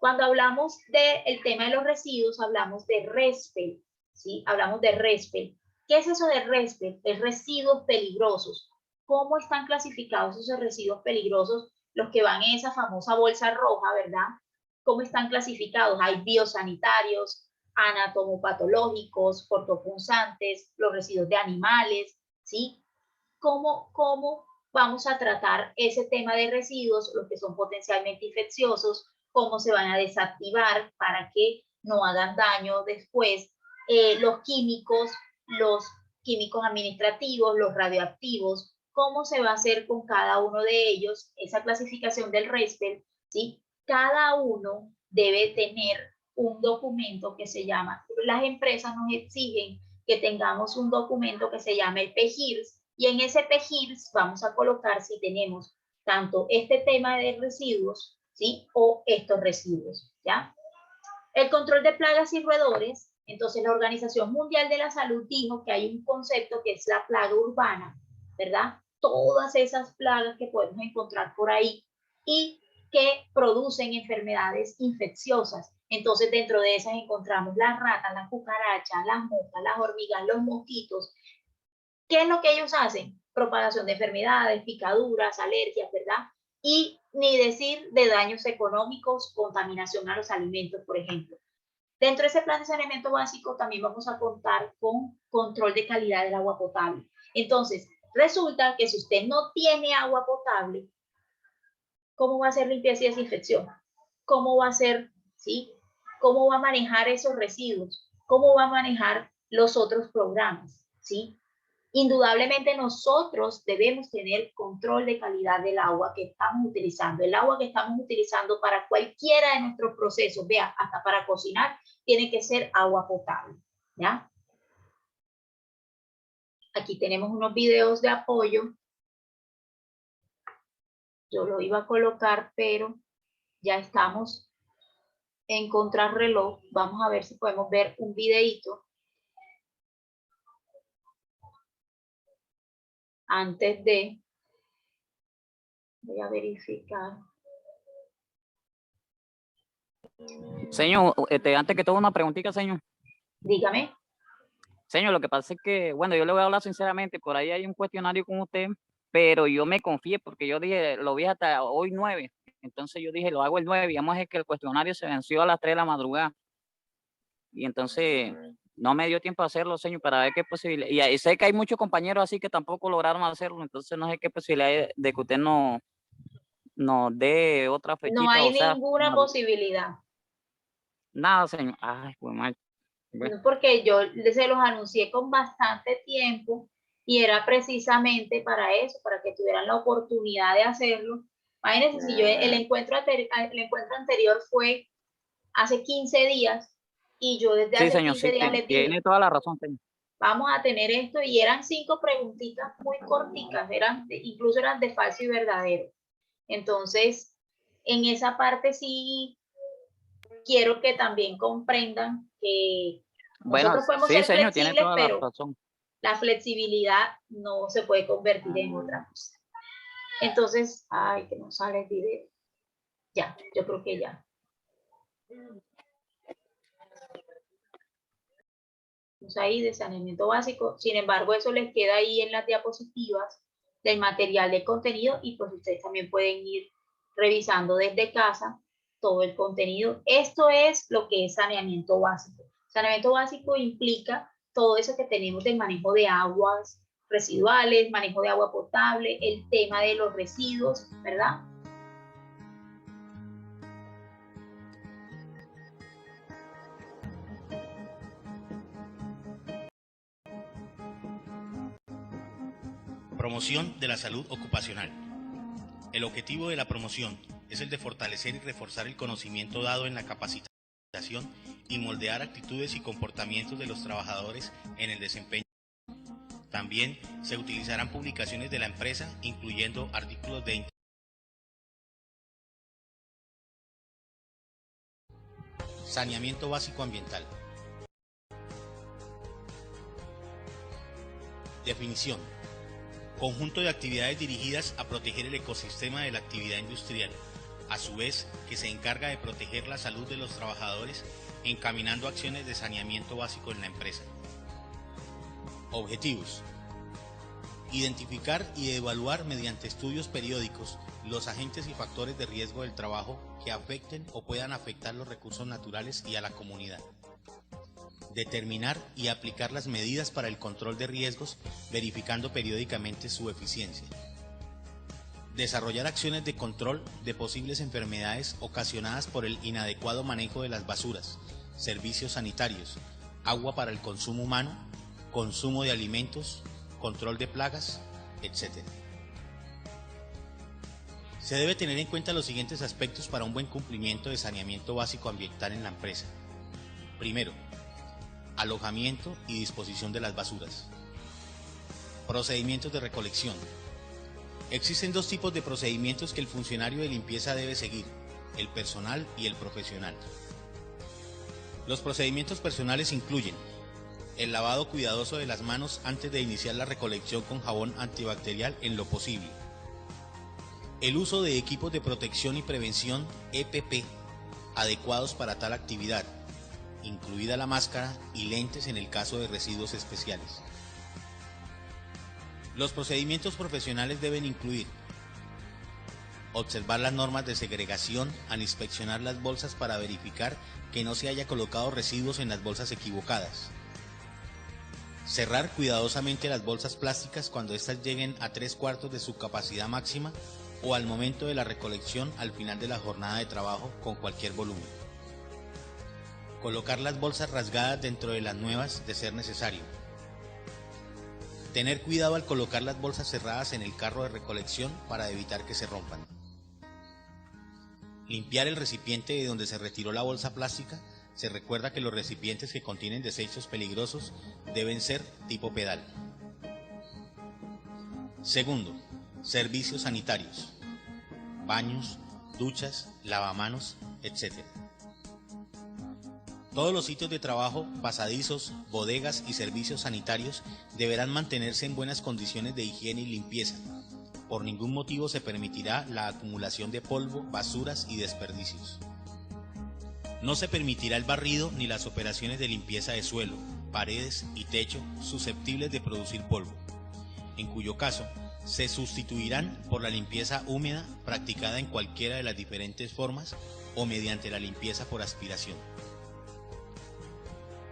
Cuando hablamos del tema de los residuos, hablamos de RESPEL, ¿sí? Hablamos de RESPEL. ¿Qué es eso de RESPEL? Es residuos peligrosos. ¿Cómo están clasificados esos residuos peligrosos? Los que van en esa famosa bolsa roja, ¿verdad? ¿Cómo están clasificados? Hay biosanitarios, anatomopatológicos, cortopunzantes, los residuos de animales, ¿sí? ¿Cómo vamos a tratar ese tema de residuos, los que son potencialmente infecciosos? ¿Cómo se van a desactivar para que no hagan daño después? Los químicos administrativos, los radioactivos, ¿cómo se va a hacer con cada uno de ellos? Esa clasificación del RESPEL, ¿sí? Cada uno debe tener un documento que se llama, las empresas nos exigen que tengamos un documento que se llama el PGIRS, y en ese PGIRS vamos a colocar si tenemos tanto este tema de residuos, ¿sí? O estos residuos, ¿ya? El control de plagas y roedores. Entonces la Organización Mundial de la Salud dijo que hay un concepto que es la plaga urbana, ¿verdad? Todas esas plagas que podemos encontrar por ahí y que producen enfermedades infecciosas. Entonces dentro de esas encontramos las ratas, las cucarachas, las moscas, las hormigas, los mosquitos. ¿Qué es lo que ellos hacen? Propagación de enfermedades, picaduras, alergias, ¿verdad? Y ni decir de daños económicos, contaminación a los alimentos, por ejemplo. Dentro de ese plan de saneamiento básico también vamos a contar con control de calidad del agua potable. Entonces, resulta que si usted no tiene agua potable, ¿cómo va a hacer limpieza y desinfección? ¿Cómo va a hacer, sí? ¿Cómo va a manejar esos residuos? ¿Cómo va a manejar los otros programas? ¿Sí? Indudablemente nosotros debemos tener control de calidad del agua que estamos utilizando. El agua que estamos utilizando para cualquiera de nuestros procesos, vea, hasta para cocinar, tiene que ser agua potable, ¿ya? Aquí tenemos unos videos de apoyo. Yo lo iba a colocar, pero ya estamos en contrarreloj. Vamos a ver si podemos ver un videito antes de... Voy a verificar. Señor, antes que todo una preguntita, señor. Dígame. Señor, lo que pasa es que, bueno, yo le voy a hablar sinceramente, por ahí hay un cuestionario con usted, pero yo me confié porque yo dije, lo vi hasta hoy 9, entonces yo dije, lo hago el 9, digamos es que el cuestionario se venció a las 3 de la madrugada, y entonces no me dio tiempo a hacerlo, señor, para ver qué posibilidad, y ahí sé que hay muchos compañeros así que tampoco lograron hacerlo, entonces no sé qué posibilidad hay de que usted nos dé otra fechita. No hay o sea, ninguna posibilidad. Nada, señor. Ay, pues mal. Bueno. Porque yo se los anuncié con bastante tiempo y era precisamente para eso, para que tuvieran la oportunidad de hacerlo. Imagínense, si yo el encuentro anterior fue hace 15 días y yo desde hace señor, 15 días les dije, tiene toda la razón, señor. Vamos a tener esto, y eran 5 preguntitas muy corticas, incluso eran de falso y verdadero. Entonces, en esa parte sí quiero que también comprendan que nosotros podemos ser señor, tiene flexibles, toda la pero razón. la flexibilidad no se puede convertir en otra cosa. Entonces, ay, que no sale el video. Ya, yo creo que ya. Ahí de saneamiento básico, sin embargo eso les queda ahí en las diapositivas del material de contenido, y pues ustedes también pueden ir revisando desde casa todo el contenido. Esto es lo que es saneamiento básico. Saneamiento básico implica todo eso que tenemos del manejo de aguas residuales, manejo de agua potable, el tema de los residuos, ¿verdad? Promoción de la salud ocupacional. El objetivo de la promoción es el de fortalecer y reforzar el conocimiento dado en la capacitación y moldear actitudes y comportamientos de los trabajadores en el desempeño. También se utilizarán publicaciones de la empresa, incluyendo artículos de saneamiento básico ambiental. Definición: conjunto de actividades dirigidas a proteger el ecosistema de la actividad industrial, a su vez que se encarga de proteger la salud de los trabajadores, encaminando acciones de saneamiento básico en la empresa. Objetivos: identificar y evaluar mediante estudios periódicos los agentes y factores de riesgo del trabajo que afecten o puedan afectar los recursos naturales y a la comunidad. Determinar y aplicar las medidas para el control de riesgos, verificando periódicamente su eficiencia. Desarrollar acciones de control de posibles enfermedades ocasionadas por el inadecuado manejo de las basuras, servicios sanitarios, agua para el consumo humano, consumo de alimentos, control de plagas, etc. Se debe tener en cuenta los siguientes aspectos para un buen cumplimiento de saneamiento básico ambiental en la empresa. Primero, alojamiento y disposición de las basuras. Procedimientos de recolección. Existen dos tipos de procedimientos que el funcionario de limpieza debe seguir: el personal y el profesional. Los procedimientos personales incluyen el lavado cuidadoso de las manos antes de iniciar la recolección con jabón antibacterial en lo posible, el uso de equipos de protección y prevención EPP adecuados para tal actividad, incluida la máscara y lentes en el caso de residuos especiales. Los procedimientos profesionales deben incluir observar las normas de segregación al inspeccionar las bolsas para verificar que no se haya colocado residuos en las bolsas equivocadas. Cerrar cuidadosamente las bolsas plásticas cuando éstas lleguen a 3/4 de su capacidad máxima o al momento de la recolección al final de la jornada de trabajo con cualquier volumen. Colocar las bolsas rasgadas dentro de las nuevas de ser necesario. Tener cuidado al colocar las bolsas cerradas en el carro de recolección para evitar que se rompan. Limpiar el recipiente de donde se retiró la bolsa plástica. Se recuerda que los recipientes que contienen desechos peligrosos deben ser tipo pedal. Segundo, servicios sanitarios, baños, duchas, lavamanos, etc. Todos los sitios de trabajo, pasadizos, bodegas y servicios sanitarios deberán mantenerse en buenas condiciones de higiene y limpieza. Por ningún motivo se permitirá la acumulación de polvo, basuras y desperdicios. No se permitirá el barrido ni las operaciones de limpieza de suelo, paredes y techo susceptibles de producir polvo, en cuyo caso se sustituirán por la limpieza húmeda practicada en cualquiera de las diferentes formas o mediante la limpieza por aspiración.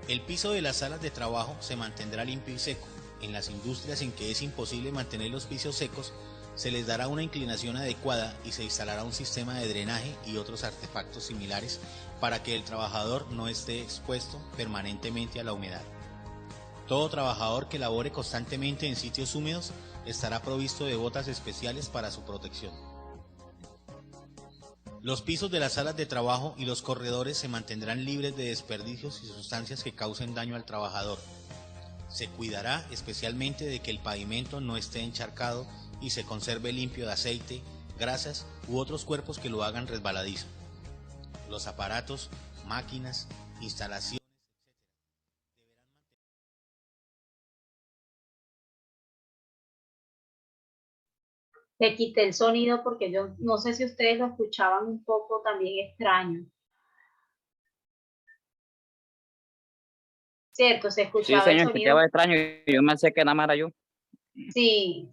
El piso de las salas de trabajo se mantendrá limpio y seco. En las industrias en que es imposible mantener los pisos secos, se les dará una inclinación adecuada y se instalará un sistema de drenaje y otros artefactos similares para que el trabajador no esté expuesto permanentemente a la humedad. Todo trabajador que labore constantemente en sitios húmedos estará provisto de botas especiales para su protección. Los pisos de las salas de trabajo y los corredores se mantendrán libres de desperdicios y sustancias que causen daño al trabajador. Se cuidará especialmente de que el pavimento no esté encharcado y se conserve limpio de aceite, grasas u otros cuerpos que lo hagan resbaladizo. Los aparatos, máquinas, instalaciones, Le quité el sonido porque yo no sé si ustedes lo escuchaban un poco también extraño. ¿Cierto? Se Sí, escuchaba el señor, sonido. escuchaba extraño y yo me sé que nada más era yo. Sí,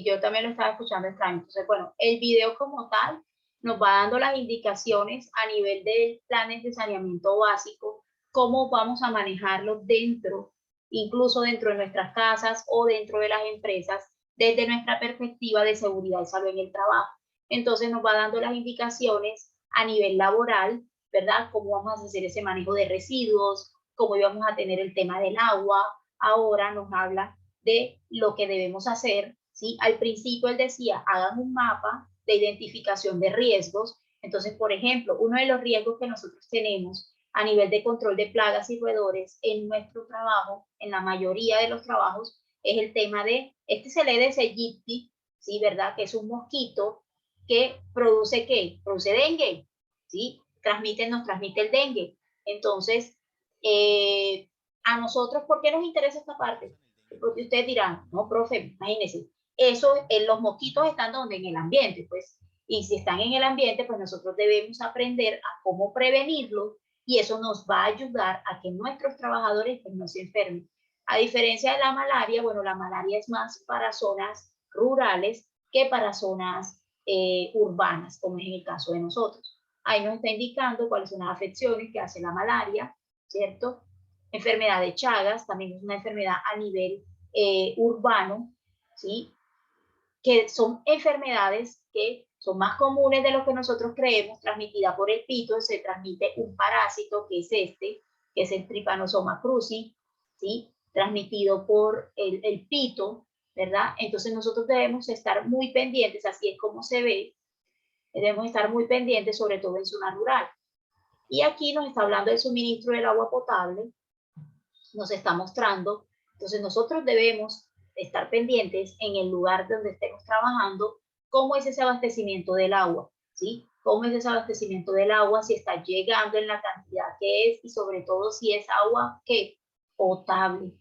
yo también lo estaba escuchando extraño. Entonces, bueno, el video como tal nos va dando las indicaciones a nivel de planes de saneamiento básico, cómo vamos a manejarlo dentro, incluso dentro de nuestras casas o dentro de las empresas, desde nuestra perspectiva de seguridad y salud en el trabajo. Entonces nos va dando las indicaciones a nivel laboral, ¿verdad? Cómo vamos a hacer ese manejo de residuos, cómo íbamos a tener el tema del agua. Ahora nos habla de lo que debemos hacer, ¿sí? Al principio él decía, hagan un mapa de identificación de riesgos. Entonces, por ejemplo, uno de los riesgos que nosotros tenemos a nivel de control de plagas y roedores en nuestro trabajo, en la mayoría de los trabajos, es el tema de, este es el Aedes aegypti, ¿sí? ¿Verdad? Que es un mosquito que produce, ¿qué? Produce dengue, ¿sí? Nos transmite el dengue. Entonces, a nosotros, ¿por qué nos interesa esta parte? Porque ustedes dirán, no, profe, imagínense, eso, los mosquitos están donde, en el ambiente, pues, y si están en el ambiente, pues nosotros debemos aprender a cómo prevenirlos, y eso nos va a ayudar a que nuestros trabajadores pues, no se enfermen. A diferencia de la malaria, bueno, la malaria es más para zonas rurales que para zonas urbanas, como es en el caso de nosotros. Ahí nos está indicando cuáles son las afecciones que hace la malaria, ¿cierto? Enfermedad de Chagas, también es una enfermedad a nivel urbano, ¿sí? Que son enfermedades que son más comunes de lo que nosotros creemos, transmitida por el pito. Se transmite un parásito que es este, que es el Trypanosoma cruzi, ¿sí? Transmitido por el pito, ¿verdad? Entonces nosotros debemos estar muy pendientes, así es como se ve, debemos estar muy pendientes, sobre todo en zona rural. Y aquí nos está hablando del suministro del agua potable, nos está mostrando, entonces nosotros debemos estar pendientes en el lugar donde estemos trabajando, cómo es ese abastecimiento del agua, ¿sí? Cómo es ese abastecimiento del agua, si está llegando en la cantidad que es, y sobre todo si es agua que potable,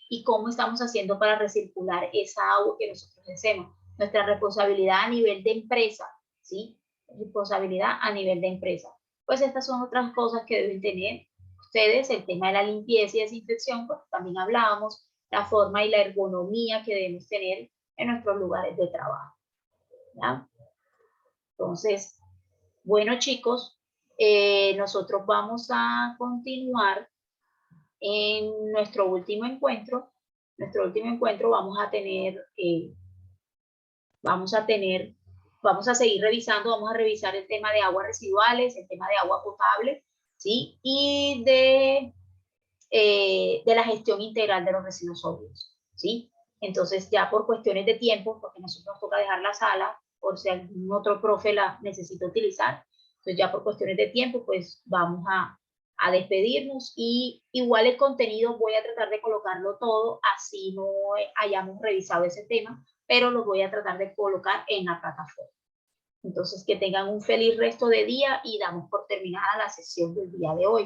y cómo estamos haciendo para recircular esa agua que nosotros hacemos. Nuestra responsabilidad a nivel de empresa, ¿sí? Responsabilidad a nivel de empresa. Pues estas son otras cosas que deben tener ustedes, el tema de la limpieza y desinfección, pues también hablábamos, la forma y la ergonomía que debemos tener en nuestros lugares de trabajo, ¿ya? Entonces, bueno chicos, nosotros vamos a continuar en nuestro último encuentro. Nuestro último encuentro vamos a seguir revisando, vamos a revisar el tema de aguas residuales, el tema de agua potable, ¿sí? Y de la gestión integral de los residuos sólidos, ¿sí? Entonces, ya por cuestiones de tiempo, porque nosotros nos toca dejar la sala, por si algún otro profe la necesita utilizar, entonces ya por cuestiones de tiempo, pues vamos a despedirnos, y igual el contenido voy a tratar de colocarlo todo, así no hayamos revisado ese tema, pero lo voy a tratar de colocar en la plataforma. Entonces, que tengan un feliz resto de día, y damos por terminada la sesión del día de hoy.